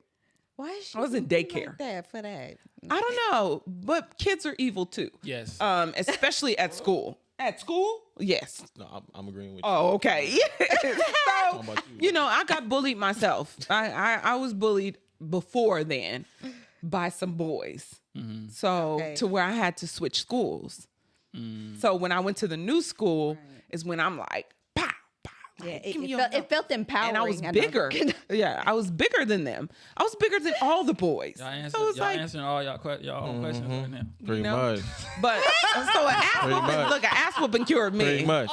Speaker 4: Why is she
Speaker 5: I was in
Speaker 4: looking
Speaker 5: daycare.
Speaker 4: like that for that?
Speaker 5: I don't know, but kids are evil too.
Speaker 3: Yes.
Speaker 5: Especially at school. At school, yes.
Speaker 2: No, I'm agreeing with you.
Speaker 5: Oh, okay. So,
Speaker 2: Talking about you.
Speaker 5: I got bullied myself. I was bullied before then by some boys. So
Speaker 4: Okay.
Speaker 5: to where I had to switch schools. So when I went to the new school is when I'm like, pow, pow.
Speaker 4: Yeah,
Speaker 5: like, give me
Speaker 4: it
Speaker 5: your
Speaker 4: felt,
Speaker 5: number.
Speaker 4: it felt empowering.
Speaker 5: And I was
Speaker 4: know.
Speaker 5: bigger. Yeah, I was bigger than them. I was bigger than all the boys.
Speaker 3: Y'all
Speaker 5: it's like,
Speaker 3: answering all y'all own questions right now.
Speaker 2: Pretty
Speaker 5: know?
Speaker 2: much.
Speaker 5: but so an ass
Speaker 2: Pretty
Speaker 5: whooping,
Speaker 2: much.
Speaker 5: look, an ass whooping cured me.
Speaker 2: Pretty much.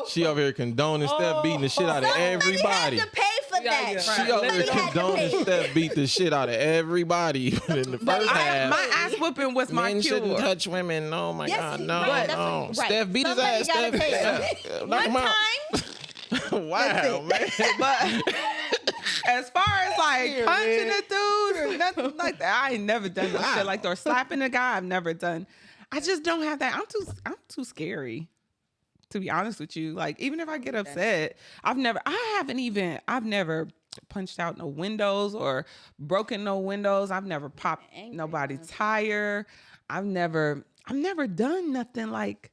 Speaker 2: She over here condoning Steph beating the shit out of everybody.
Speaker 4: Had to pay for that.
Speaker 3: yeah.
Speaker 2: She over here
Speaker 4: Somebody had to
Speaker 2: condoning
Speaker 4: pay.
Speaker 2: Steph beat the shit out of everybody in the first half.
Speaker 5: My ass whooping was my
Speaker 2: Men
Speaker 5: cure.
Speaker 2: shouldn't touch women. Oh my
Speaker 4: Yes,
Speaker 2: God,
Speaker 4: right,
Speaker 2: no,
Speaker 4: that's
Speaker 2: no.
Speaker 4: right.
Speaker 2: Steph beat his
Speaker 4: Somebody
Speaker 2: ass.
Speaker 4: gotta
Speaker 2: Steph,
Speaker 4: pay.
Speaker 2: knock him
Speaker 4: One
Speaker 2: out.
Speaker 4: time,
Speaker 2: Wow, man.
Speaker 5: But as far as like punching a dude or nothing like that, I ain't never done no shit like that. Or slapping a guy, I've never done. I just don't have that. I'm too scary. To be honest with you, like even if I get upset, I've never punched out no windows or broken no windows. I've never popped nobody's tire. I've never done nothing like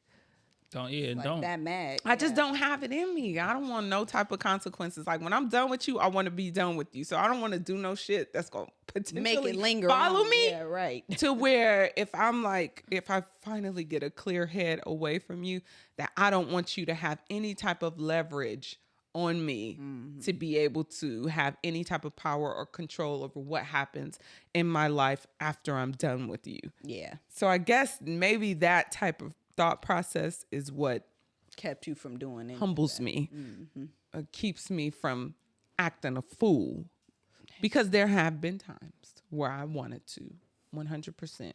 Speaker 3: don't.
Speaker 4: that mad.
Speaker 5: I just don't have it in me. I don't want no type of consequences. Like when I'm done with you, I want to be done with you. So I don't want to do no shit that's going to potentially
Speaker 4: make it linger.
Speaker 5: follow
Speaker 4: on.
Speaker 5: me.
Speaker 4: Yeah, right.
Speaker 5: To where if I finally get a clear head away from you, that I don't want you to have any type of leverage on me to be able to have any type of power or control over what happens in my life after I'm done with you.
Speaker 4: Yeah.
Speaker 5: So I guess maybe that type of thought process is what
Speaker 4: Kept you from doing it.
Speaker 5: humbles me, keeps me from acting a fool. Because there have been times where I wanted to, 100%.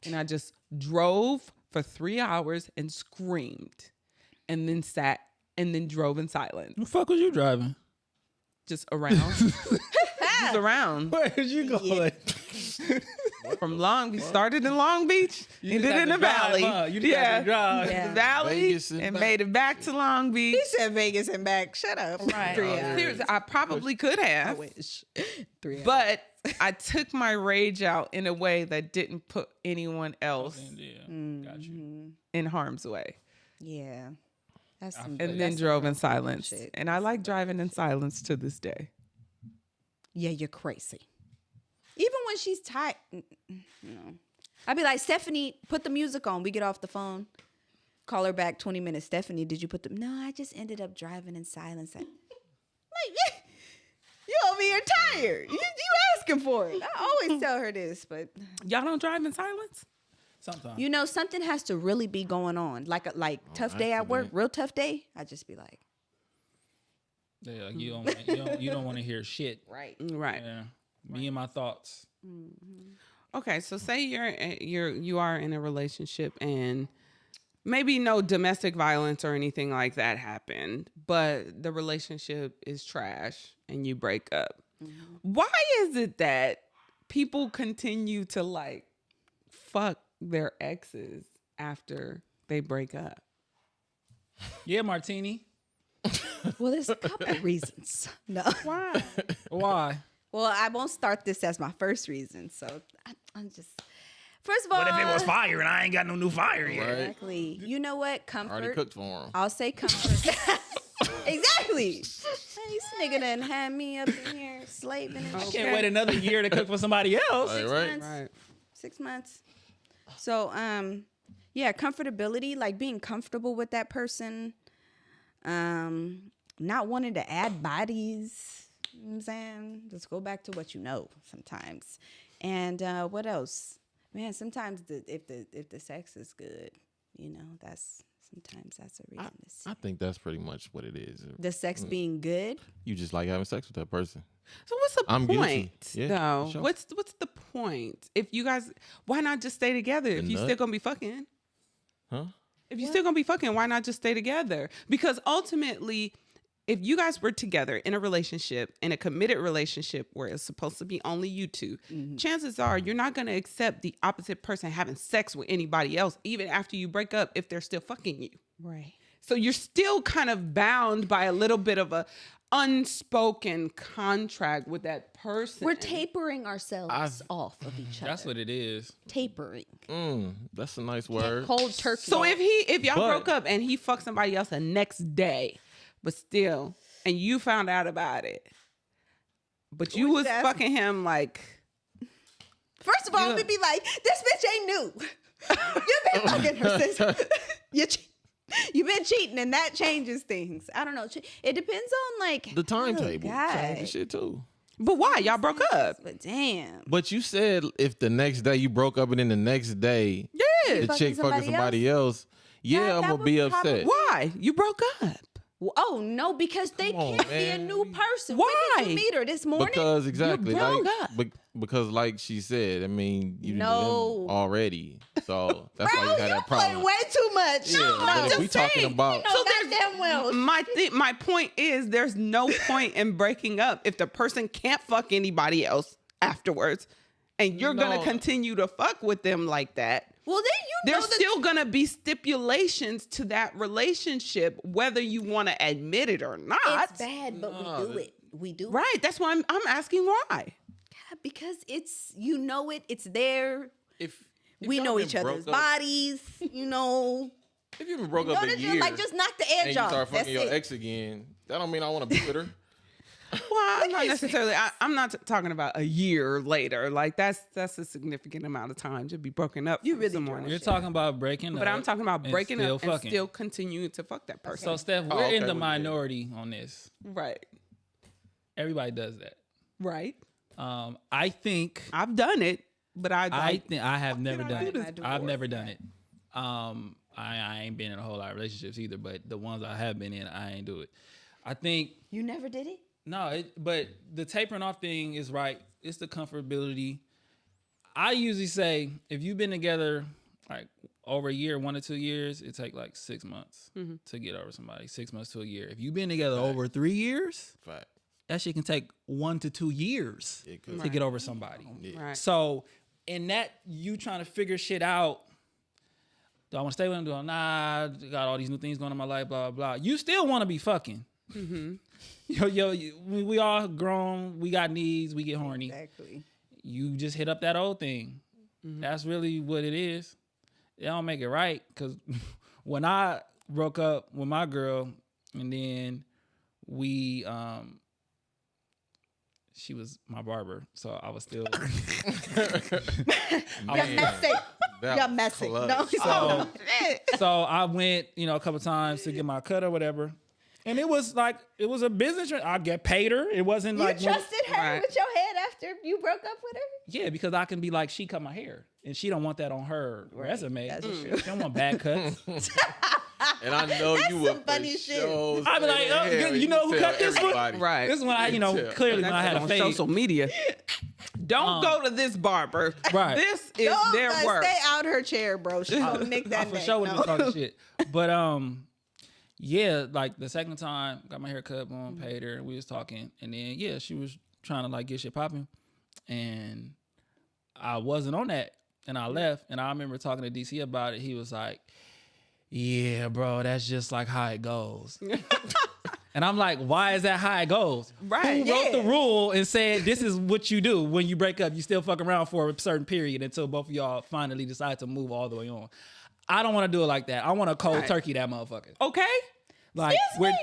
Speaker 5: And I just drove for 3 hours and screamed and then sat and then drove in silence.
Speaker 3: The fuck was you driving?
Speaker 5: Just around. Just around.
Speaker 3: Where did you go?
Speaker 5: Yeah. From Long Beach. Started in Long Beach. Ended in the valley.
Speaker 3: You just had to drive.
Speaker 4: Yeah.
Speaker 5: The valley.
Speaker 2: Vegas
Speaker 5: And
Speaker 2: and back.
Speaker 5: made it back to Long Beach.
Speaker 4: He said Vegas and back. Shut up.
Speaker 6: Right.
Speaker 4: 3 hours.
Speaker 5: Seriously, I probably could
Speaker 4: I
Speaker 5: have.
Speaker 4: wish. 3 hours.
Speaker 5: But I took my rage out in a way that didn't put anyone else
Speaker 3: Yeah, got you.
Speaker 5: in harm's way.
Speaker 4: Yeah. That's some,
Speaker 5: And then
Speaker 4: that's some
Speaker 5: drove in
Speaker 4: real
Speaker 5: silence.
Speaker 4: shit.
Speaker 5: And I like driving in silence to this day.
Speaker 4: Yeah, you're crazy. Even when she's tired, I'd be like, Stephanie, put the music on. We get off the phone. Call her back 20 minutes. Stephanie, did you put the... No, I just ended up driving in silence. Like, you over here tired. You asking for it. I always tell her this, but...
Speaker 5: Y'all don't drive in silence?
Speaker 3: Sometimes.
Speaker 4: You know, something has to really be going on. Like tough day at work, real tough day. I just be like...
Speaker 3: Yeah, like you don't want to hear shit.
Speaker 4: Right.
Speaker 5: Right.
Speaker 3: Yeah. Me and my thoughts.
Speaker 5: Okay, so say you are in a relationship and maybe no domestic violence or anything like that happened, but the relationship is trash and you break up. Why is it that people continue to like fuck their exes after they break up?
Speaker 3: Yeah, Martini.
Speaker 4: Well, there's a couple reasons. No.
Speaker 5: Why?
Speaker 3: Why?
Speaker 4: Well, I won't start this as my first reason. So I'm just... First of all...
Speaker 3: What if it was fire and I ain't got no new fire yet?
Speaker 2: Right.
Speaker 4: Exactly. You know what?
Speaker 2: Already
Speaker 4: Comfort.
Speaker 2: cooked for him.
Speaker 4: I'll say comfort. Exactly. Hey, this nigga done had me up in here slaving and shit.
Speaker 3: Can't wait another year to cook for somebody else.
Speaker 2: Right,
Speaker 4: 6
Speaker 2: right.
Speaker 4: months.
Speaker 5: Right.
Speaker 4: 6 months. So, yeah, comfortability, like being comfortable with that person. Not wanting to add bodies. You know what I'm saying? Just go back to what you know sometimes. And what else? Man, sometimes if the sex is good, you know, sometimes that's a reason to see.
Speaker 2: I think that's pretty much what it is.
Speaker 4: The sex being good.
Speaker 2: You just like having sex with that person.
Speaker 5: So what's the
Speaker 2: I'm guilty.
Speaker 5: point,
Speaker 2: Yeah,
Speaker 5: though?
Speaker 2: for sure.
Speaker 5: What's the point? If you guys, why not just stay together? If you
Speaker 2: nut.
Speaker 5: still gonna be fucking,
Speaker 2: Huh?
Speaker 5: if you still gonna be fucking, why not just stay together? Because ultimately, if you guys were together in a relationship, in a committed relationship where it's supposed to be only you two, chances are you're not gonna accept the opposite person having sex with anybody else, even after you break up, if they're still fucking you.
Speaker 4: Right.
Speaker 5: So you're still kind of bound by a little bit of a unspoken contract with that person.
Speaker 4: We're tapering ourselves off of each other.
Speaker 3: That's what it is.
Speaker 4: Tapering.
Speaker 2: That's a nice word.
Speaker 4: Cold turkey.
Speaker 5: So if y'all
Speaker 2: But-
Speaker 5: broke up and he fucked somebody else the next day, but still, and you found out about it, but you was
Speaker 4: that?
Speaker 5: fucking him like,
Speaker 4: First of all,
Speaker 5: Yeah.
Speaker 4: we'd be like, this bitch ain't new. You've been fucking her since you've been cheating, and that changes things. I don't know. It depends on like
Speaker 2: The timetable
Speaker 4: God.
Speaker 2: changes shit too.
Speaker 5: but why y'all broke up?
Speaker 4: But damn.
Speaker 2: But you said if the next day you broke up and then the next day
Speaker 5: Yeah.
Speaker 2: the
Speaker 4: Fucking
Speaker 2: chick fucking somebody else, yeah,
Speaker 4: That
Speaker 2: I'm gonna
Speaker 4: would
Speaker 2: be
Speaker 4: probably-
Speaker 2: upset.
Speaker 5: Why you broke up?
Speaker 4: Oh no, because they
Speaker 2: Come on,
Speaker 4: can't be a
Speaker 2: man.
Speaker 4: new person.
Speaker 5: Why?
Speaker 4: When did you meet her this morning?
Speaker 2: Because exactly,
Speaker 5: broke
Speaker 2: like
Speaker 5: up.
Speaker 2: because like she said, I mean, you
Speaker 4: No.
Speaker 2: knew them already, so that's why
Speaker 4: Bro,
Speaker 2: you had that
Speaker 4: play
Speaker 2: problem.
Speaker 4: way too much.
Speaker 2: Yeah,
Speaker 4: No,
Speaker 2: but if
Speaker 4: just
Speaker 2: we talking
Speaker 4: saying.
Speaker 2: about-
Speaker 4: No,
Speaker 5: So
Speaker 4: goddamn well.
Speaker 5: My point is there's no point in breaking up if the person can't fuck anybody else afterwards, and you're gonna
Speaker 2: No.
Speaker 5: continue to fuck with them like that.
Speaker 4: Well, then you know
Speaker 5: There's
Speaker 4: that
Speaker 5: still gonna be stipulations to that relationship, whether you want to admit it or not.
Speaker 4: it's bad, but we do it. We do it.
Speaker 5: Right. That's why I'm asking why.
Speaker 4: God, because it's it's there.
Speaker 2: If
Speaker 4: We
Speaker 2: y'all
Speaker 4: know
Speaker 2: been
Speaker 4: each other's
Speaker 2: broke up-
Speaker 4: bodies, you know.
Speaker 2: If you been broke up a year,
Speaker 4: like just knock the
Speaker 2: and
Speaker 4: edge
Speaker 2: you
Speaker 4: off.
Speaker 2: start
Speaker 4: That's
Speaker 2: fucking your
Speaker 4: it.
Speaker 2: ex again, that don't mean I want to be with her.
Speaker 5: Well, I'm not necessarily. I'm not talking about a year later. Like that's a significant amount of time to be broken up.
Speaker 4: You
Speaker 5: from
Speaker 4: really
Speaker 5: someone.
Speaker 4: drunk.
Speaker 3: You're talking about breaking up.
Speaker 5: But I'm talking about
Speaker 3: and
Speaker 5: breaking
Speaker 3: still
Speaker 5: up and
Speaker 3: fucking.
Speaker 5: still continuing to fuck that person.
Speaker 3: So Steph, we're
Speaker 2: okay,
Speaker 3: in the
Speaker 2: well, yeah.
Speaker 3: minority on this.
Speaker 5: Right.
Speaker 3: Everybody does that.
Speaker 5: Right.
Speaker 3: I think
Speaker 5: I've done it, but I
Speaker 3: have never done
Speaker 5: do
Speaker 3: it.
Speaker 5: this
Speaker 3: I've never done it. I ain't been in a whole lot of relationships either, but the ones I have been in, I ain't do it. I think
Speaker 4: You never did it?
Speaker 3: no, but the tapering off thing is right. It's the comfortability. I usually say if you've been together like over a year, 1 to 2 years, it take like 6 months to get over somebody. 6 months to a year. If you've been together over 3 years,
Speaker 2: Fact.
Speaker 3: that shit can take 1 to 2 years
Speaker 2: It could.
Speaker 3: to get over somebody.
Speaker 5: Right.
Speaker 3: So in that, you trying to figure shit out. Do I want to stay with him? Do I nah? Got all these new things going on in my life, blah, blah, blah. You still want to be fucking. We all grown. We got needs. We get horny.
Speaker 4: Exactly.
Speaker 3: You just hit up that old thing. That's really what it is. It don't make it right. Because when I broke up with my girl and then we, she was my barber. So I was still.
Speaker 4: You're messing. No,
Speaker 3: So I went, a couple times to get my cut or whatever. And it was a business. I get paid her. It wasn't
Speaker 4: you
Speaker 3: like
Speaker 4: trusted her
Speaker 5: Right.
Speaker 4: with your head after you broke up with her?
Speaker 3: yeah, because I can be like, she cut my hair, and she don't want that on her resume.
Speaker 4: That's
Speaker 3: She don't want bad cuts.
Speaker 2: And I know you were
Speaker 4: some funny shit.
Speaker 3: I be like, oh, you know who cut this one?
Speaker 5: Right.
Speaker 3: This is when I, clearly when I had a
Speaker 5: on
Speaker 3: fade.
Speaker 5: social media. Don't go to this barber.
Speaker 3: Right.
Speaker 5: This is
Speaker 4: Don't
Speaker 5: their work.
Speaker 4: stay out her chair, bro. She gonna nick that
Speaker 3: For
Speaker 4: neck.
Speaker 3: sure would
Speaker 4: No.
Speaker 3: have talking shit. But yeah, like the second time, got my hair cut, boom, paid her, and we was talking, and then yeah, she was trying to like get shit popping, and I wasn't on that, and I left, and I remember talking to DC about it. He was like, "Yeah, bro, that's just like how it goes." And I'm like, why is that how it goes?
Speaker 5: Right.
Speaker 3: Who wrote the rule and said this is what you do when you break up? You still fuck around for a certain period until both of y'all finally decide to move all the way on. I don't want to do it like that. I want to cold turkey that motherfucker.
Speaker 5: Okay.
Speaker 3: Like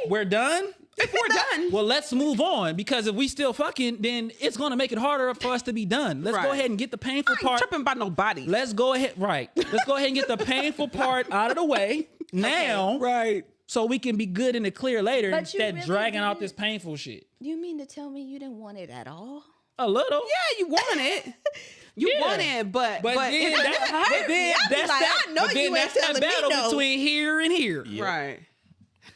Speaker 3: we're done.
Speaker 5: If we're done.
Speaker 3: Well, let's move on, because if we still fucking, then it's gonna make it harder for us to be done. Let's go
Speaker 5: Right.
Speaker 3: ahead and get the painful
Speaker 5: I ain't
Speaker 3: part.
Speaker 5: tripping by nobody.
Speaker 3: Let's go ahead. Right. Let's go ahead and get the painful part out of the way now.
Speaker 5: Right.
Speaker 3: So we can be good in the clear later
Speaker 4: But you
Speaker 3: instead
Speaker 4: really
Speaker 3: dragging out
Speaker 4: didn't-
Speaker 3: this painful shit.
Speaker 4: You mean to tell me you didn't want it at all?
Speaker 3: A little.
Speaker 5: Yeah, you want it. You
Speaker 3: Yeah.
Speaker 5: want it, but
Speaker 3: But then,
Speaker 5: if-
Speaker 3: but then
Speaker 4: I'd be
Speaker 3: that's
Speaker 4: like,
Speaker 3: that.
Speaker 4: I know
Speaker 3: But then
Speaker 4: you ain't
Speaker 3: that's that
Speaker 4: telling me
Speaker 3: battle
Speaker 4: no.
Speaker 3: between here and here.
Speaker 5: right.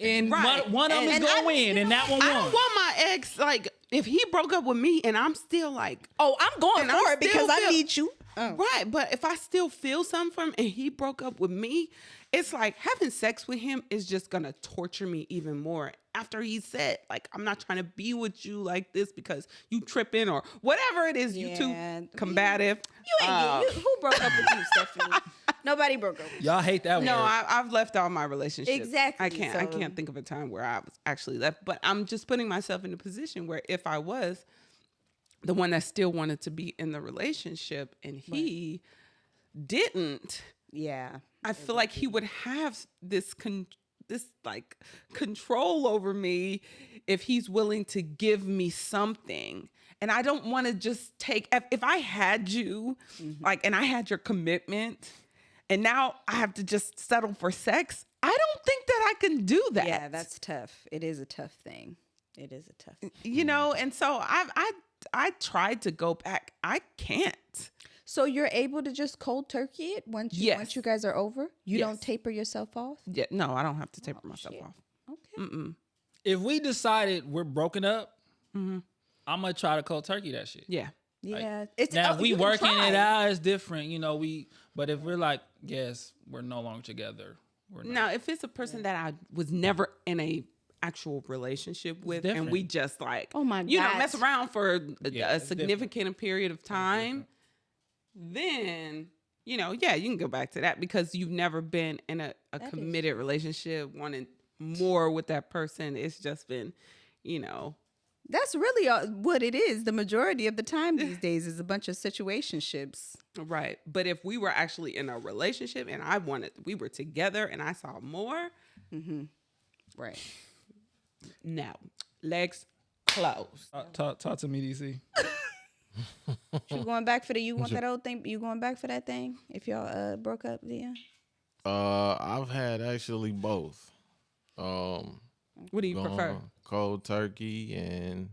Speaker 3: And
Speaker 5: Right.
Speaker 3: one of them is
Speaker 4: And
Speaker 3: gonna
Speaker 4: I-
Speaker 3: win, and that one
Speaker 5: I
Speaker 3: won.
Speaker 5: don't want my ex, like, if he broke up with me and I'm still like,
Speaker 4: Oh, I'm going
Speaker 5: And
Speaker 4: for
Speaker 5: I'm
Speaker 4: it because
Speaker 5: still
Speaker 4: I
Speaker 5: feel-
Speaker 4: need you.
Speaker 5: right, but if I still feel something for him and he broke up with me, it's like having sex with him is just gonna torture me even more. After he said, like, I'm not trying to be with you like this because you tripping or whatever it is, you
Speaker 4: Yeah.
Speaker 5: too combative.
Speaker 4: You ain't who broke up with you, Stephanie? Nobody broke up with you.
Speaker 3: Y'all hate that
Speaker 5: No,
Speaker 3: word.
Speaker 5: I've left all my relationships.
Speaker 4: Exactly,
Speaker 5: I can't think of a time where I was actually left. But I'm just putting myself in a position where if I was the one that still wanted to be in the relationship and he didn't,
Speaker 4: Yeah.
Speaker 5: I feel like he would have this like control over me if he's willing to give me something. And I don't want to just take, if I had you, like, and I had your commitment, and now I have to just settle for sex, I don't think that I can do that.
Speaker 4: Yeah, that's tough. It is a tough thing. It is a tough thing.
Speaker 5: You know, and so I tried to go back. I can't.
Speaker 4: So you're able to just cold turkey it once you guys are over? You don't
Speaker 5: Yes.
Speaker 4: taper yourself off?
Speaker 5: Yeah, no, I don't have to taper myself
Speaker 4: shit.
Speaker 5: off.
Speaker 4: Okay.
Speaker 3: If we decided we're broken up, I'm gonna try to cold turkey that shit.
Speaker 5: Yeah.
Speaker 4: Yeah. It's
Speaker 3: Now, if we
Speaker 4: you can
Speaker 3: working
Speaker 4: try.
Speaker 3: it out, it's different, but if we're like, yes, we're no longer together. We're not.
Speaker 5: Now, if it's a person that I was never in a actual relationship with, and
Speaker 3: different.
Speaker 5: we just like,
Speaker 4: Oh my
Speaker 5: mess
Speaker 4: God.
Speaker 5: around for
Speaker 3: Yeah,
Speaker 5: a
Speaker 3: it's
Speaker 5: significant period of time, then yeah, you can go back to that because you've never been in a committed relationship, wanting more with that person. It's just been,
Speaker 4: That's really what it is. The majority of the time these days is a bunch of situationships.
Speaker 5: Right. But if we were actually in a relationship and we were together and I saw more.
Speaker 4: Right.
Speaker 5: No. Legs closed.
Speaker 3: Talk to me, DC.
Speaker 4: You going back for you want that old thing? You going back for that thing? If y'all broke up, Dion?
Speaker 2: I've had actually both.
Speaker 5: What do you prefer?
Speaker 2: Cold turkey, and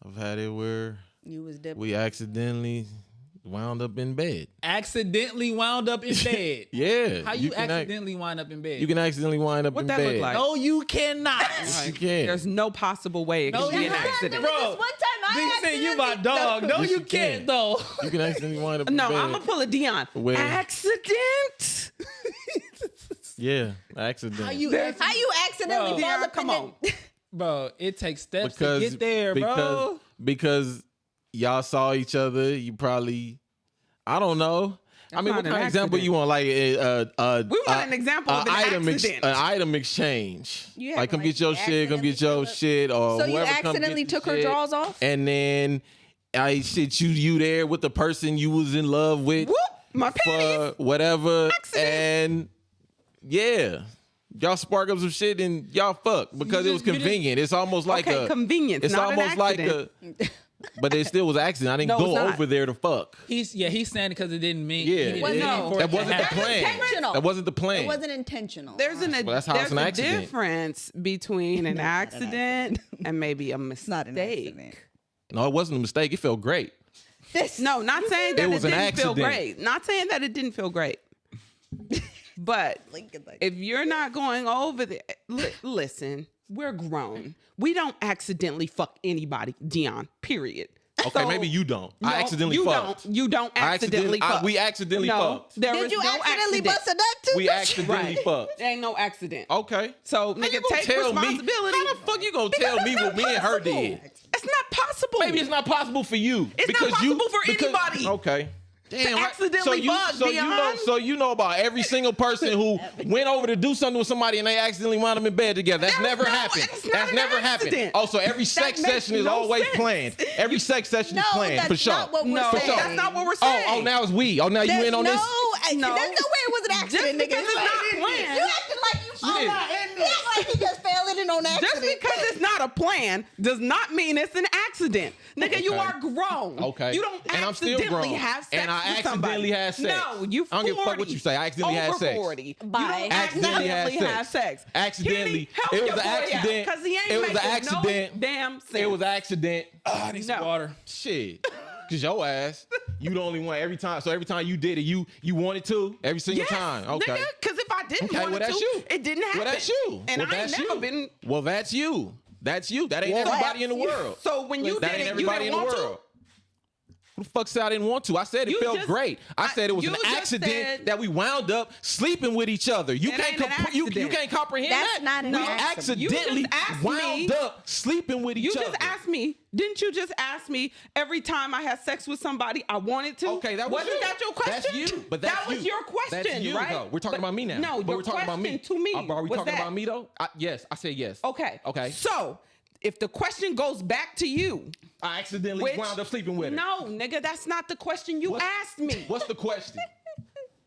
Speaker 2: I've had it where we accidentally wound up in bed.
Speaker 3: Accidentally wound up in bed.
Speaker 2: Yeah.
Speaker 3: How you accidentally wind up in bed?
Speaker 2: You can accidentally wind up in bed.
Speaker 5: What that look like?
Speaker 3: No, you cannot.
Speaker 2: You can.
Speaker 5: There's no possible way it can be an accident.
Speaker 3: Bro,
Speaker 4: One time I
Speaker 3: Big you my dog. No,
Speaker 2: Yes,
Speaker 3: you
Speaker 2: you
Speaker 3: can't
Speaker 2: can.
Speaker 3: though.
Speaker 2: You can accidentally wind up in
Speaker 5: No,
Speaker 2: bed.
Speaker 5: I'm gonna pull a Dion.
Speaker 2: Where?
Speaker 5: Accident.
Speaker 2: Yeah, accident.
Speaker 3: How you
Speaker 4: accidentally
Speaker 3: Bro,
Speaker 4: fall up
Speaker 5: come
Speaker 4: in
Speaker 5: on.
Speaker 3: Bro, it takes steps to get there, bro.
Speaker 2: Because y'all saw each other, you probably, I don't know. I mean,
Speaker 5: not
Speaker 2: what
Speaker 5: an
Speaker 2: kind of example
Speaker 5: accident.
Speaker 2: you want? Like,
Speaker 5: We want an example of an accident.
Speaker 2: An item exchange.
Speaker 4: You had
Speaker 2: Like, come
Speaker 4: to,
Speaker 2: get your
Speaker 4: like,
Speaker 2: shit, come get your
Speaker 4: accidentally
Speaker 2: shit, or
Speaker 4: So you
Speaker 2: whoever come get
Speaker 4: accidentally
Speaker 2: the
Speaker 4: took her
Speaker 2: shit.
Speaker 4: drawers off?
Speaker 2: And then, you there with the person you was in love with
Speaker 5: Whoop, my
Speaker 2: for
Speaker 5: panties.
Speaker 2: whatever.
Speaker 5: Accident.
Speaker 2: And, yeah. Y'all spark up some shit and y'all fuck because it was convenient. It's almost like
Speaker 5: Okay, convenience,
Speaker 2: It's
Speaker 5: not an
Speaker 2: almost like
Speaker 5: accident.
Speaker 2: but it still was an accident. I didn't
Speaker 5: No,
Speaker 2: go
Speaker 5: it's not.
Speaker 2: over there to fuck.
Speaker 3: He's saying because it didn't mean.
Speaker 2: Yeah,
Speaker 3: he didn't mean
Speaker 5: no.
Speaker 3: for it
Speaker 2: that
Speaker 3: to
Speaker 2: wasn't the
Speaker 3: happen.
Speaker 2: plan.
Speaker 4: intentional.
Speaker 2: That wasn't the plan.
Speaker 4: It wasn't intentional.
Speaker 5: There's
Speaker 2: that's how it's an
Speaker 5: a
Speaker 2: accident.
Speaker 5: difference between an accident and maybe a mistake.
Speaker 4: not an accident.
Speaker 2: No, it wasn't a mistake. It felt great.
Speaker 5: No, not saying that
Speaker 2: It
Speaker 5: it
Speaker 2: was an
Speaker 5: didn't feel
Speaker 2: accident.
Speaker 5: great. Not saying that it didn't feel great. But if you're not going over there, listen, we're grown. We don't accidentally fuck anybody, Dion, period.
Speaker 2: Okay,
Speaker 5: So-
Speaker 2: maybe you don't.
Speaker 5: No,
Speaker 2: I accidentally
Speaker 5: you
Speaker 2: fucked.
Speaker 5: Don't. You don't accidentally fuck.
Speaker 2: We accidentally
Speaker 5: no,
Speaker 2: fucked.
Speaker 5: There
Speaker 4: Did
Speaker 5: is
Speaker 4: you
Speaker 5: no
Speaker 4: accidentally
Speaker 5: accident.
Speaker 4: bust a nut too?
Speaker 2: We accidentally
Speaker 5: Right.
Speaker 2: fucked.
Speaker 5: Ain't no accident.
Speaker 2: Okay.
Speaker 5: So,
Speaker 2: How
Speaker 5: nigga,
Speaker 2: you gonna
Speaker 5: take
Speaker 2: tell me?
Speaker 5: responsibility.
Speaker 2: How the fuck you gonna tell me what me and her did?
Speaker 5: It's not possible.
Speaker 2: Maybe it's not possible for you.
Speaker 5: It's not possible for anybody.
Speaker 2: Okay. Damn.
Speaker 5: accidentally fuck, Dion.
Speaker 2: So you know about every single person who went over to do something with somebody and they accidentally wound up in bed together. That's never happened.
Speaker 5: It's not
Speaker 2: That's
Speaker 5: an
Speaker 2: never happened.
Speaker 5: accident.
Speaker 2: Also, every sex
Speaker 5: makes
Speaker 2: session is
Speaker 5: no
Speaker 2: always
Speaker 5: sense.
Speaker 2: planned. Every sex session is
Speaker 4: No,
Speaker 2: planned
Speaker 4: that's
Speaker 2: for sure.
Speaker 4: not what we're
Speaker 5: No,
Speaker 4: saying.
Speaker 5: that's not what we're saying.
Speaker 2: Oh, now it's we. Oh, now you in on this?
Speaker 4: There's no way it was an accident,
Speaker 5: Just
Speaker 4: nigga.
Speaker 5: because it's not planned.
Speaker 4: You acting like you saw
Speaker 2: did.
Speaker 4: that. You act like you just fell in it on accident.
Speaker 5: Just because it's not a plan does not mean it's an accident. Nigga, you
Speaker 2: Okay.
Speaker 5: are grown.
Speaker 2: Okay.
Speaker 5: You don't
Speaker 2: And I'm still
Speaker 5: accidentally
Speaker 2: grown.
Speaker 5: have sex
Speaker 2: And I
Speaker 5: with somebody.
Speaker 2: accidentally had sex.
Speaker 5: No, you 40.
Speaker 2: I don't give a fuck what you say. I accidentally had
Speaker 5: Over
Speaker 2: sex.
Speaker 5: 40.
Speaker 4: Bye.
Speaker 5: You don't
Speaker 2: Accidentally had
Speaker 5: accidentally
Speaker 2: sex.
Speaker 5: have sex.
Speaker 2: Accidentally.
Speaker 5: Kenny, help
Speaker 2: It was
Speaker 5: your
Speaker 2: an
Speaker 5: boy
Speaker 2: accident.
Speaker 5: Because he ain't
Speaker 2: It was an
Speaker 5: making
Speaker 2: accident.
Speaker 5: no damn sense.
Speaker 2: It was an accident.
Speaker 3: I need some
Speaker 5: No.
Speaker 3: water.
Speaker 2: Shit. Cause your ass, you the only one every time. So every time you did it, you wanted to every single
Speaker 5: Yes,
Speaker 2: time. Okay.
Speaker 5: Nigga, because if I didn't
Speaker 2: Okay,
Speaker 5: want
Speaker 2: well,
Speaker 5: it
Speaker 2: that's
Speaker 5: to,
Speaker 2: you.
Speaker 5: it didn't happen.
Speaker 2: Well, that's you.
Speaker 5: And
Speaker 2: Well,
Speaker 5: I ain't
Speaker 2: that's
Speaker 5: never
Speaker 2: you.
Speaker 5: been.
Speaker 2: Well, that's you. That's you. That ain't everybody in the world.
Speaker 5: So when you
Speaker 2: That
Speaker 5: did
Speaker 2: ain't
Speaker 5: it, you
Speaker 2: everybody
Speaker 5: didn't
Speaker 2: in the
Speaker 5: want
Speaker 2: world. Who the fuck said I didn't want to? I said it
Speaker 5: You
Speaker 2: felt
Speaker 5: just-
Speaker 2: great. I said it was
Speaker 5: you
Speaker 2: an
Speaker 5: just
Speaker 2: accident
Speaker 5: said-
Speaker 2: that we wound up sleeping with each other. You
Speaker 5: It
Speaker 2: can't
Speaker 5: ain't an
Speaker 2: you
Speaker 5: accident.
Speaker 2: can't comprehend
Speaker 4: That's
Speaker 2: that.
Speaker 4: not an
Speaker 2: we
Speaker 4: accident.
Speaker 5: You just
Speaker 2: accidentally
Speaker 5: asked
Speaker 2: wound
Speaker 5: me-
Speaker 2: up sleeping with
Speaker 5: You
Speaker 2: each
Speaker 5: just
Speaker 2: other.
Speaker 5: asked me, didn't you just ask me every time I had sex with somebody I wanted to?
Speaker 2: Okay, that was
Speaker 5: Wasn't
Speaker 2: you.
Speaker 5: that your question?
Speaker 2: That's you. But that's
Speaker 5: that was
Speaker 2: you.
Speaker 5: your question,
Speaker 2: That's you,
Speaker 5: right?
Speaker 2: though. We're talking about me now.
Speaker 5: No,
Speaker 2: but
Speaker 5: your
Speaker 2: we're talking about me.
Speaker 5: question to me
Speaker 2: Are we
Speaker 5: was
Speaker 2: talking
Speaker 5: that.
Speaker 2: about me though? Yes, I said yes.
Speaker 5: Okay.
Speaker 2: Okay.
Speaker 5: So if the question goes back to you,
Speaker 2: I accidentally
Speaker 5: which,
Speaker 2: wound up sleeping with her.
Speaker 5: no, nigga, that's not the question you asked me.
Speaker 2: What's the question?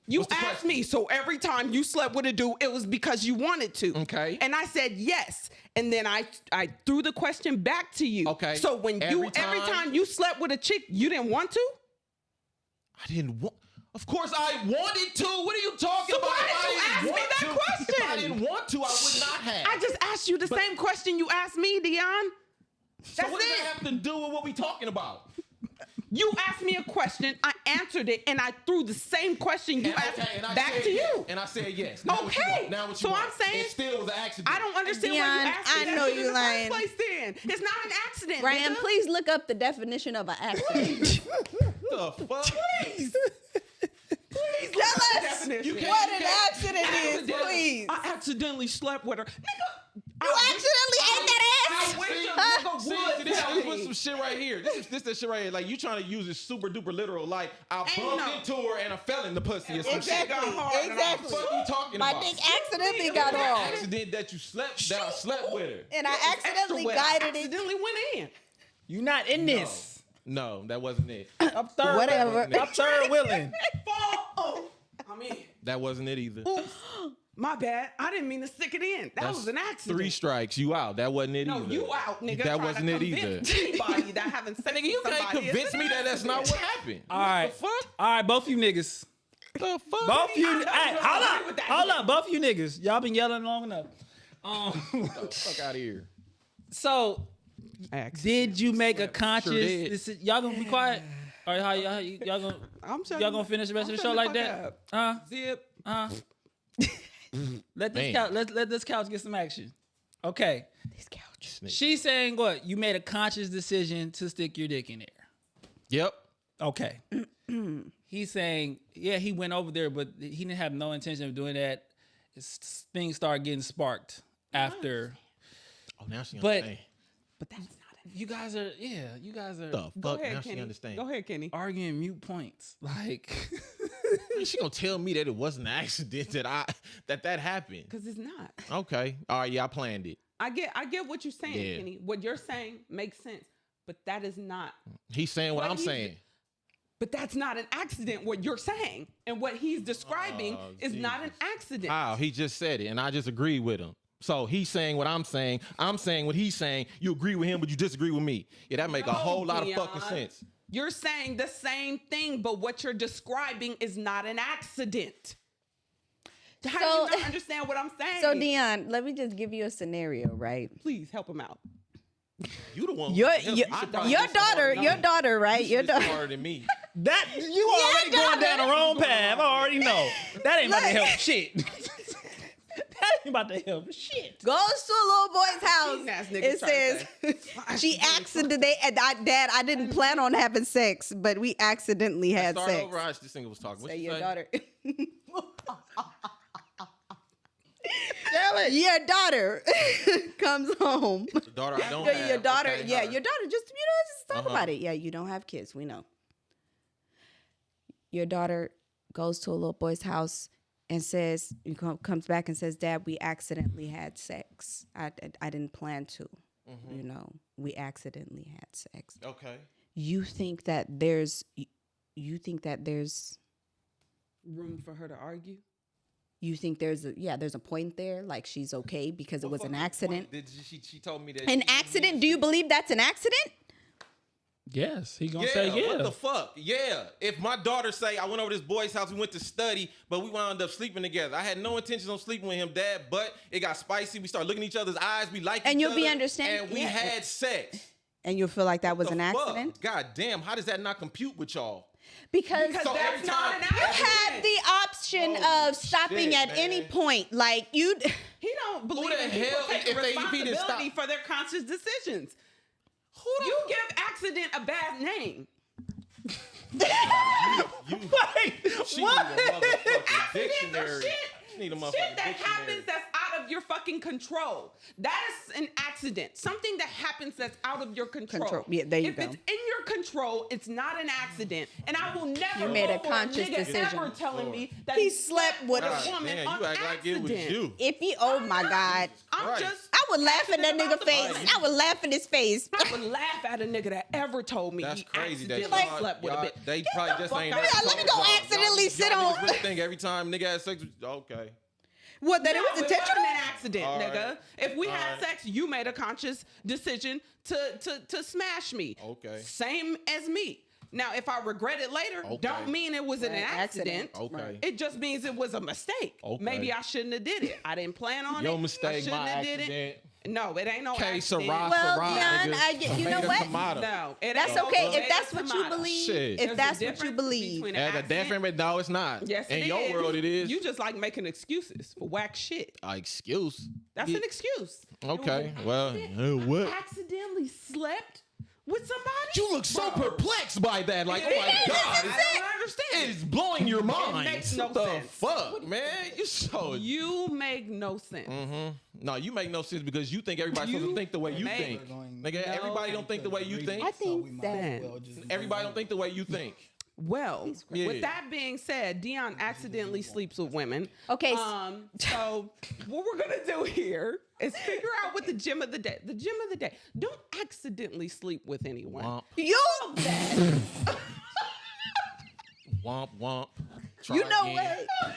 Speaker 5: You
Speaker 2: What's the
Speaker 5: asked
Speaker 2: question?
Speaker 5: me, so every time you slept with a dude, it was because you wanted to.
Speaker 2: Okay.
Speaker 5: And I said yes. And then I threw the question back to you.
Speaker 2: Okay.
Speaker 5: So when every time you slept with a chick, you didn't want to?
Speaker 2: I didn't want. Of course, I wanted to. What are you talking
Speaker 5: So
Speaker 2: about?
Speaker 5: why
Speaker 2: If
Speaker 5: did you
Speaker 2: I
Speaker 5: ask
Speaker 2: didn't
Speaker 5: me
Speaker 2: want
Speaker 5: that
Speaker 2: to-
Speaker 5: question?
Speaker 2: If I didn't want to, I would not have.
Speaker 5: I just asked you the same question you asked me, Dion.
Speaker 2: So
Speaker 5: That's
Speaker 2: what does
Speaker 5: it.
Speaker 2: that have to do with what we talking about?
Speaker 5: You asked me a question, I answered it, and I threw the same question you asked
Speaker 2: and I
Speaker 5: back
Speaker 2: said
Speaker 5: to
Speaker 2: yes.
Speaker 5: you.
Speaker 2: And I said yes. Now what you
Speaker 5: Okay.
Speaker 2: want? Now what you
Speaker 5: So
Speaker 2: want?
Speaker 5: I'm saying-
Speaker 2: it still was an accident.
Speaker 5: I don't understand why
Speaker 4: Dion,
Speaker 5: you asked me
Speaker 4: I
Speaker 5: that
Speaker 4: know
Speaker 5: shit
Speaker 4: you
Speaker 5: in the
Speaker 4: lying.
Speaker 5: first place then. It's not an accident,
Speaker 4: Ryan,
Speaker 5: nigga.
Speaker 4: please look up the definition of an accident.
Speaker 2: The fuck?
Speaker 5: Please
Speaker 4: Tell us
Speaker 5: definition.
Speaker 2: You can't-
Speaker 4: what
Speaker 2: you
Speaker 4: an
Speaker 2: can't-
Speaker 4: accident is, please.
Speaker 5: I accidentally slept with her. Nigga,
Speaker 4: You accidentally ate that ass.
Speaker 5: I wish a nigga
Speaker 2: See,
Speaker 5: would
Speaker 2: this
Speaker 5: tell
Speaker 2: is
Speaker 5: me.
Speaker 2: some shit right here. This that shit right here. Like you trying to use it super duper literal. Like I
Speaker 5: Ain't
Speaker 2: bumped
Speaker 5: no-
Speaker 2: into her and I fell in the pussy or some
Speaker 4: Exactly.
Speaker 2: shit.
Speaker 4: Exactly.
Speaker 2: What you talking
Speaker 4: My
Speaker 2: about?
Speaker 4: dick accidentally got off.
Speaker 2: Accident that you slept with her.
Speaker 4: And I accidentally
Speaker 5: Extra wet.
Speaker 4: guided it.
Speaker 5: Accidentally went in.
Speaker 3: You not in this.
Speaker 2: No, that wasn't it.
Speaker 3: I'm third.
Speaker 4: Whatever.
Speaker 3: I'm third willing.
Speaker 5: I'm in.
Speaker 2: That wasn't it either.
Speaker 5: My bad. I didn't mean to stick it in. That was an accident.
Speaker 2: 3 strikes, you out. That wasn't it
Speaker 5: No,
Speaker 2: either.
Speaker 5: you out, nigga.
Speaker 2: That
Speaker 5: trying
Speaker 2: wasn't
Speaker 5: to
Speaker 2: it either.
Speaker 5: convince anybody that haven't said
Speaker 2: Nigga, you can't convince me that that's not what happened.
Speaker 3: All right.
Speaker 2: The fuck?
Speaker 3: All right, both you niggas.
Speaker 2: The fuck?
Speaker 3: Both you.
Speaker 5: I don't
Speaker 3: Hey,
Speaker 5: agree
Speaker 3: hold
Speaker 5: with
Speaker 3: up.
Speaker 5: that.
Speaker 3: Hold up. Both you niggas. Y'all been yelling long enough.
Speaker 2: Fuck out of here.
Speaker 3: So, did you make a conscious?
Speaker 2: did.
Speaker 3: Y'all gonna be quiet? All right, y'all gonna y'all gonna finish the rest of the show like that?
Speaker 5: Zip.
Speaker 3: Let this
Speaker 2: Man.
Speaker 3: couch let this couch get some action. Okay.
Speaker 4: This couch.
Speaker 3: She's saying what? You made a conscious decision to stick your dick in there.
Speaker 2: Yep.
Speaker 3: Okay. He's saying, yeah, he went over there, but he didn't have no intention of doing that. Things started getting sparked after.
Speaker 2: Oh, now she
Speaker 3: But-
Speaker 2: understand.
Speaker 5: But that's not it.
Speaker 3: You guys are
Speaker 2: The
Speaker 5: Go
Speaker 2: fuck?
Speaker 5: ahead,
Speaker 2: Now
Speaker 5: Kenny.
Speaker 2: she understand.
Speaker 5: Go ahead, Kenny.
Speaker 3: arguing mute points. Like,
Speaker 2: She gonna tell me that it wasn't an accident that happened.
Speaker 5: Because it's not.
Speaker 2: Okay. All right. Yeah, I planned it.
Speaker 5: I get what you're saying,
Speaker 2: Yeah.
Speaker 5: Kenny. What you're saying makes sense. But that is not.
Speaker 2: He's saying what
Speaker 5: What
Speaker 2: I'm
Speaker 5: he-
Speaker 2: saying.
Speaker 5: But that's not an accident. What you're saying and what he's describing is not an accident.
Speaker 2: How? He just said it, and I just agreed with him. So he's saying what I'm saying. I'm saying what he's saying. You agree with him, but you disagree with me. Yeah, that make a
Speaker 5: No,
Speaker 2: whole lot of
Speaker 5: Dion.
Speaker 2: fucking sense.
Speaker 5: You're saying the same thing, but what you're describing is not an accident. How do you not understand what I'm saying?
Speaker 4: So Dion, let me just give you a scenario, right?
Speaker 5: Please help him out.
Speaker 2: You the one.
Speaker 4: Your
Speaker 2: who- you should probably
Speaker 4: your
Speaker 2: be smarter than me.
Speaker 4: daughter, right?
Speaker 2: You
Speaker 4: Your
Speaker 2: should be
Speaker 4: daughter.
Speaker 2: smarter than me.
Speaker 3: that you already going down the wrong path. I already know. That ain't about to help shit. That ain't about to help shit.
Speaker 4: Goes to a little boy's
Speaker 5: Mean ass
Speaker 4: house.
Speaker 5: niggas
Speaker 4: It
Speaker 5: trying to
Speaker 4: says she accidentally. Dad, I didn't plan on having sex, but we accidentally had
Speaker 2: Start
Speaker 4: sex.
Speaker 2: over. This nigga was talking. What
Speaker 4: Say
Speaker 2: you
Speaker 4: your
Speaker 2: say?
Speaker 4: daughter.
Speaker 3: Tell it.
Speaker 4: Your daughter comes home.
Speaker 2: The daughter I don't
Speaker 4: Your
Speaker 2: have.
Speaker 4: daughter,
Speaker 2: Okay,
Speaker 4: yeah,
Speaker 2: her.
Speaker 4: your daughter. Just talk about it. Yeah, you don't have kids. We know. Your daughter goes to a little boy's house and says, comes back and says, "Dad, we accidentally had sex. I didn't plan to. You know, we accidentally had sex."
Speaker 2: Okay.
Speaker 4: You think that there's
Speaker 5: Room for her to argue?
Speaker 4: you think there's a point there, like she's okay because it was an
Speaker 2: What
Speaker 4: accident.
Speaker 2: point did she told me that
Speaker 4: An
Speaker 2: she-
Speaker 4: accident? Do you believe that's an accident?
Speaker 3: Yes, he gonna
Speaker 2: Yeah,
Speaker 3: say yeah.
Speaker 2: what the fuck? Yeah. If my daughter say I went over to this boy's house, we went to study, but we wound up sleeping together. I had no intentions on sleeping with him, Dad, but it got spicy. We started looking at each other's eyes. We liked
Speaker 4: And
Speaker 2: each
Speaker 4: you'll be
Speaker 2: other,
Speaker 4: understanding-
Speaker 2: And we
Speaker 4: yeah.
Speaker 2: had sex.
Speaker 4: And you feel like that was
Speaker 2: The
Speaker 4: an
Speaker 2: fuck?
Speaker 4: accident?
Speaker 2: God damn, how does that not compute with y'all?
Speaker 4: Because
Speaker 2: So
Speaker 5: that's
Speaker 2: every
Speaker 5: not
Speaker 2: time-
Speaker 5: an
Speaker 4: you
Speaker 5: accident.
Speaker 4: had the option
Speaker 2: Holy
Speaker 4: of stopping
Speaker 2: shit,
Speaker 4: at any
Speaker 2: man.
Speaker 4: point. Like you
Speaker 5: He don't believe
Speaker 2: the
Speaker 5: in people
Speaker 2: hell-
Speaker 5: taking
Speaker 2: if he didn't
Speaker 5: responsibility
Speaker 2: stop-
Speaker 5: for their conscious decisions. You give accident a bad name.
Speaker 2: She
Speaker 3: What?
Speaker 2: need a motherfucking
Speaker 5: Accidents are
Speaker 2: dictionary.
Speaker 5: shit.
Speaker 2: She need a motherfucking
Speaker 5: Shit that
Speaker 2: dictionary.
Speaker 5: happens that's out of your fucking control. That is an accident. Something that happens that's out of your control.
Speaker 4: Yeah, there you
Speaker 5: if
Speaker 4: go.
Speaker 5: it's in your control, it's not an accident. And I will never
Speaker 4: You made a
Speaker 5: go for
Speaker 4: conscious
Speaker 5: nigga
Speaker 4: decision.
Speaker 5: ever telling me that
Speaker 4: He slept with
Speaker 5: a
Speaker 2: God
Speaker 5: woman
Speaker 2: damn,
Speaker 5: on
Speaker 2: you act like it was
Speaker 5: accident.
Speaker 2: you.
Speaker 4: if he oh my God.
Speaker 5: I'm
Speaker 2: Right.
Speaker 5: just
Speaker 4: I would laugh in that
Speaker 5: passionate
Speaker 4: nigga
Speaker 5: about the
Speaker 4: face.
Speaker 5: body.
Speaker 4: I would laugh in his face.
Speaker 5: I would laugh at a nigga that ever told me
Speaker 2: That's
Speaker 5: he
Speaker 2: crazy. That
Speaker 5: accidentally
Speaker 2: y'all-
Speaker 5: slept with a
Speaker 2: y'all-
Speaker 5: bitch.
Speaker 2: They
Speaker 5: Get
Speaker 2: probably
Speaker 5: the
Speaker 2: just
Speaker 5: fuck
Speaker 2: ain't
Speaker 5: out.
Speaker 2: never
Speaker 4: Yeah, let me
Speaker 2: told
Speaker 4: go
Speaker 2: y'all.
Speaker 4: accidentally
Speaker 2: Y'all
Speaker 4: sit
Speaker 2: niggas
Speaker 4: on-
Speaker 2: really think every time nigga has sex with okay.
Speaker 4: What, that it was
Speaker 5: No, it
Speaker 4: intentional?
Speaker 5: wasn't an accident,
Speaker 2: All
Speaker 5: nigga.
Speaker 2: right.
Speaker 5: If we
Speaker 2: All
Speaker 5: had
Speaker 2: right.
Speaker 5: sex, you made a conscious decision to smash me.
Speaker 2: Okay.
Speaker 5: Same as me. Now, if I regret it later,
Speaker 2: Okay.
Speaker 5: don't mean it was an
Speaker 4: Right,
Speaker 5: accident.
Speaker 4: accident.
Speaker 2: Okay.
Speaker 5: It just means it was a mistake.
Speaker 2: Okay.
Speaker 5: Maybe I shouldn't have did it. I didn't plan on it.
Speaker 2: Your
Speaker 5: I
Speaker 2: mistake,
Speaker 5: shouldn't
Speaker 2: my
Speaker 5: have did
Speaker 2: accident.
Speaker 5: it. No, it ain't no
Speaker 2: Okay,
Speaker 5: accident.
Speaker 2: Sarah,
Speaker 4: Well,
Speaker 2: Sarah,
Speaker 4: Dion,
Speaker 2: nigga.
Speaker 4: you know
Speaker 2: Tomato,
Speaker 4: what?
Speaker 2: tomato.
Speaker 5: No, it
Speaker 4: That's
Speaker 5: ain't no
Speaker 4: okay if
Speaker 5: tomato,
Speaker 4: that's what you
Speaker 5: tomato.
Speaker 4: believe.
Speaker 2: Shit.
Speaker 4: If
Speaker 5: There's
Speaker 4: that's
Speaker 5: a
Speaker 4: what you
Speaker 5: difference
Speaker 4: believe.
Speaker 5: between an
Speaker 2: That's a
Speaker 5: accident-
Speaker 2: different, but no, it's not.
Speaker 5: Yes,
Speaker 2: In
Speaker 5: it
Speaker 2: your
Speaker 5: is.
Speaker 2: world, it is.
Speaker 5: You just like making excuses for whack shit.
Speaker 2: Excuse.
Speaker 5: That's an excuse.
Speaker 2: Okay,
Speaker 5: It was an
Speaker 2: well,
Speaker 5: accident.
Speaker 2: what?
Speaker 5: I accidentally slept with somebody.
Speaker 2: You look so
Speaker 5: Bro.
Speaker 2: perplexed by that. Like, oh my
Speaker 5: It is.
Speaker 2: God.
Speaker 5: I don't understand.
Speaker 2: It's blowing your mind.
Speaker 5: makes no
Speaker 2: What the
Speaker 5: sense.
Speaker 2: fuck, man? You so
Speaker 5: You make no sense.
Speaker 2: No, you make no sense because you think everybody's supposed to think the way you
Speaker 5: make
Speaker 2: think. Nigga, everybody don't think the way you think.
Speaker 4: I think that
Speaker 2: Everybody don't think the way you think.
Speaker 5: Well,
Speaker 2: Yeah.
Speaker 5: with that being said, Dion accidentally sleeps with women.
Speaker 4: Okay.
Speaker 5: So what we're gonna do here is figure out what the gem of the day. The gem of the day. Don't accidentally sleep with anyone.
Speaker 2: Womp,
Speaker 4: you
Speaker 2: womp, womp. Try
Speaker 4: you know
Speaker 2: again.
Speaker 4: what?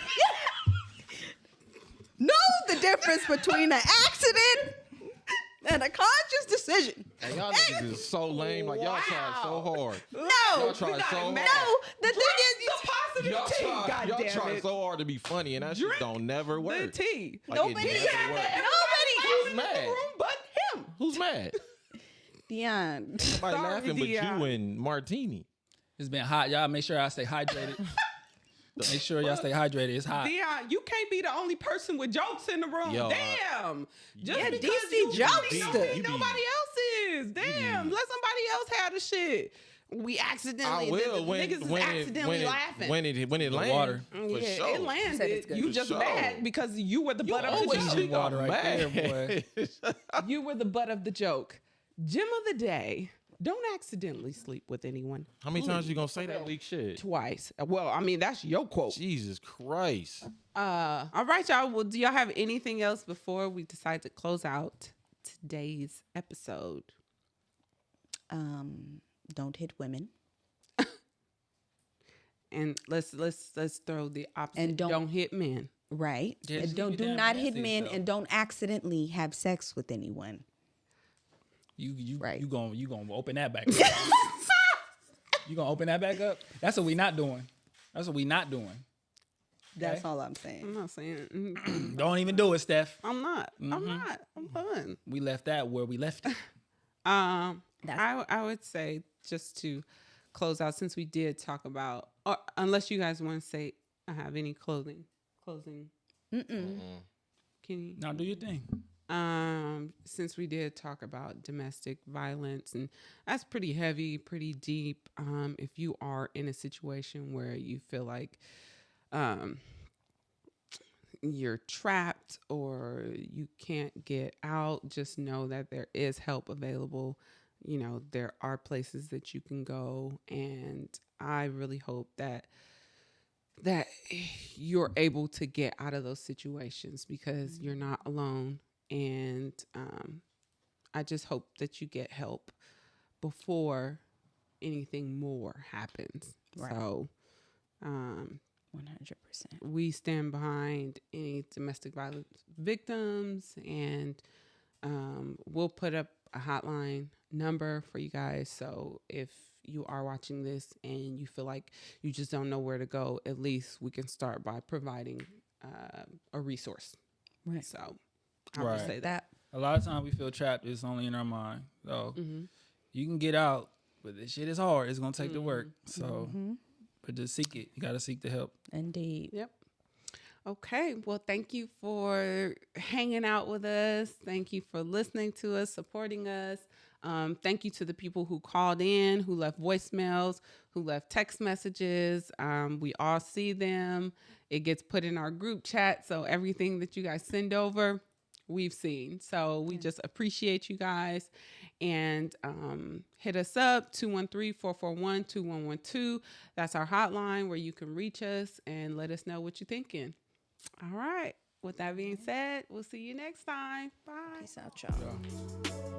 Speaker 4: Know the difference between an accident and a conscious decision.
Speaker 2: Hey, y'all niggas is so lame. Like y'all tried so hard.
Speaker 4: No,
Speaker 2: Y'all tried so hard.
Speaker 4: no. The thing is,
Speaker 5: The positive
Speaker 2: Y'all
Speaker 5: tea,
Speaker 2: tried
Speaker 5: goddammit.
Speaker 2: so hard to be funny, and that shit don't never
Speaker 5: The
Speaker 2: work.
Speaker 5: tea.
Speaker 2: Like,
Speaker 4: Nobody
Speaker 2: it
Speaker 4: had
Speaker 2: never work.
Speaker 5: Nobody
Speaker 2: Who's mad?
Speaker 5: in the room but him.
Speaker 2: Who's mad?
Speaker 4: Dion.
Speaker 2: Nobody
Speaker 5: Sorry,
Speaker 2: laughing but
Speaker 5: Dion.
Speaker 2: you and Martini.
Speaker 3: It's been hot. Y'all make sure I stay hydrated. Make sure y'all stay hydrated. It's hot.
Speaker 5: Dion, you can't be the only person with jokes in the room.
Speaker 2: Yo,
Speaker 5: Damn. Just
Speaker 4: Yeah,
Speaker 5: because
Speaker 4: DC
Speaker 5: you
Speaker 4: jokester.
Speaker 5: don't mean nobody else is. Damn. Let somebody else have the shit. We accidentally.
Speaker 2: I will
Speaker 5: the niggas is accidentally laughing.
Speaker 2: when it lands.
Speaker 3: water.
Speaker 2: For
Speaker 5: yeah,
Speaker 2: sure.
Speaker 5: it
Speaker 4: Said
Speaker 5: landed.
Speaker 4: it's good.
Speaker 5: You
Speaker 2: For
Speaker 5: just
Speaker 2: sure.
Speaker 5: mad because you were the butt of the
Speaker 2: always
Speaker 5: joke.
Speaker 2: think
Speaker 3: water
Speaker 2: I'm
Speaker 3: right there,
Speaker 2: mad.
Speaker 5: You were the butt of the joke. Gem of the day. Don't accidentally sleep with anyone.
Speaker 2: How many times you gonna say that weak shit?
Speaker 5: Twice. Well, I mean, that's your quote.
Speaker 2: Jesus Christ.
Speaker 5: All right, y'all. Well, do y'all have anything else before we decide to close out today's episode?
Speaker 4: Don't hit women.
Speaker 5: And let's throw the opposite.
Speaker 4: And don't
Speaker 5: hit men.
Speaker 4: Right.
Speaker 3: Yeah,
Speaker 4: And
Speaker 3: just
Speaker 4: don't
Speaker 3: keep
Speaker 4: do
Speaker 3: your damn
Speaker 4: not
Speaker 3: hands
Speaker 4: hit
Speaker 3: to
Speaker 4: men
Speaker 3: yourself.
Speaker 4: and don't accidentally have sex with anyone.
Speaker 3: You
Speaker 4: Right.
Speaker 3: you gonna open that back up. You gonna open that back up? That's what we not doing. That's what we not doing.
Speaker 4: That's all I'm saying.
Speaker 5: I'm not saying.
Speaker 3: Don't even do it, Steph.
Speaker 5: I'm not. I'm not. I'm done.
Speaker 3: We left that where we left it.
Speaker 5: I would say just to close out, since we did talk about, or unless you guys want to say, I have any closing. Can you?
Speaker 3: Now do your thing.
Speaker 5: Since we did talk about domestic violence, and that's pretty heavy, pretty deep. If you are in a situation where you feel like you're trapped or you can't get out, just know that there is help available. You know, there are places that you can go, and I really hope that you're able to get out of those situations because you're not alone. And I just hope that you get help before anything more happens.
Speaker 4: Right.
Speaker 5: So
Speaker 4: 100%.
Speaker 5: we stand behind any domestic violence victims, and we'll put up a hotline number for you guys. So if you are watching this and you feel like you just don't know where to go, at least we can start by providing a resource.
Speaker 4: Right.
Speaker 5: So I'll just say that.
Speaker 3: A lot of times we feel trapped. It's only in our mind. So you can get out, but this shit is hard. It's gonna take the work. So, but just seek it. You gotta seek the help.
Speaker 4: Indeed.
Speaker 5: Yep. Okay. Well, thank you for hanging out with us. Thank you for listening to us, supporting us. Thank you to the people who called in, who left voicemails, who left text messages. We all see them. It gets put in our group chat. So everything that you guys send over, we've seen. So we just appreciate you guys. And hit us up, 213-441-2112. That's our hotline where you can reach us and let us know what you're thinking. All right. With that being said, we'll see you next time. Bye.
Speaker 4: Peace out, y'all.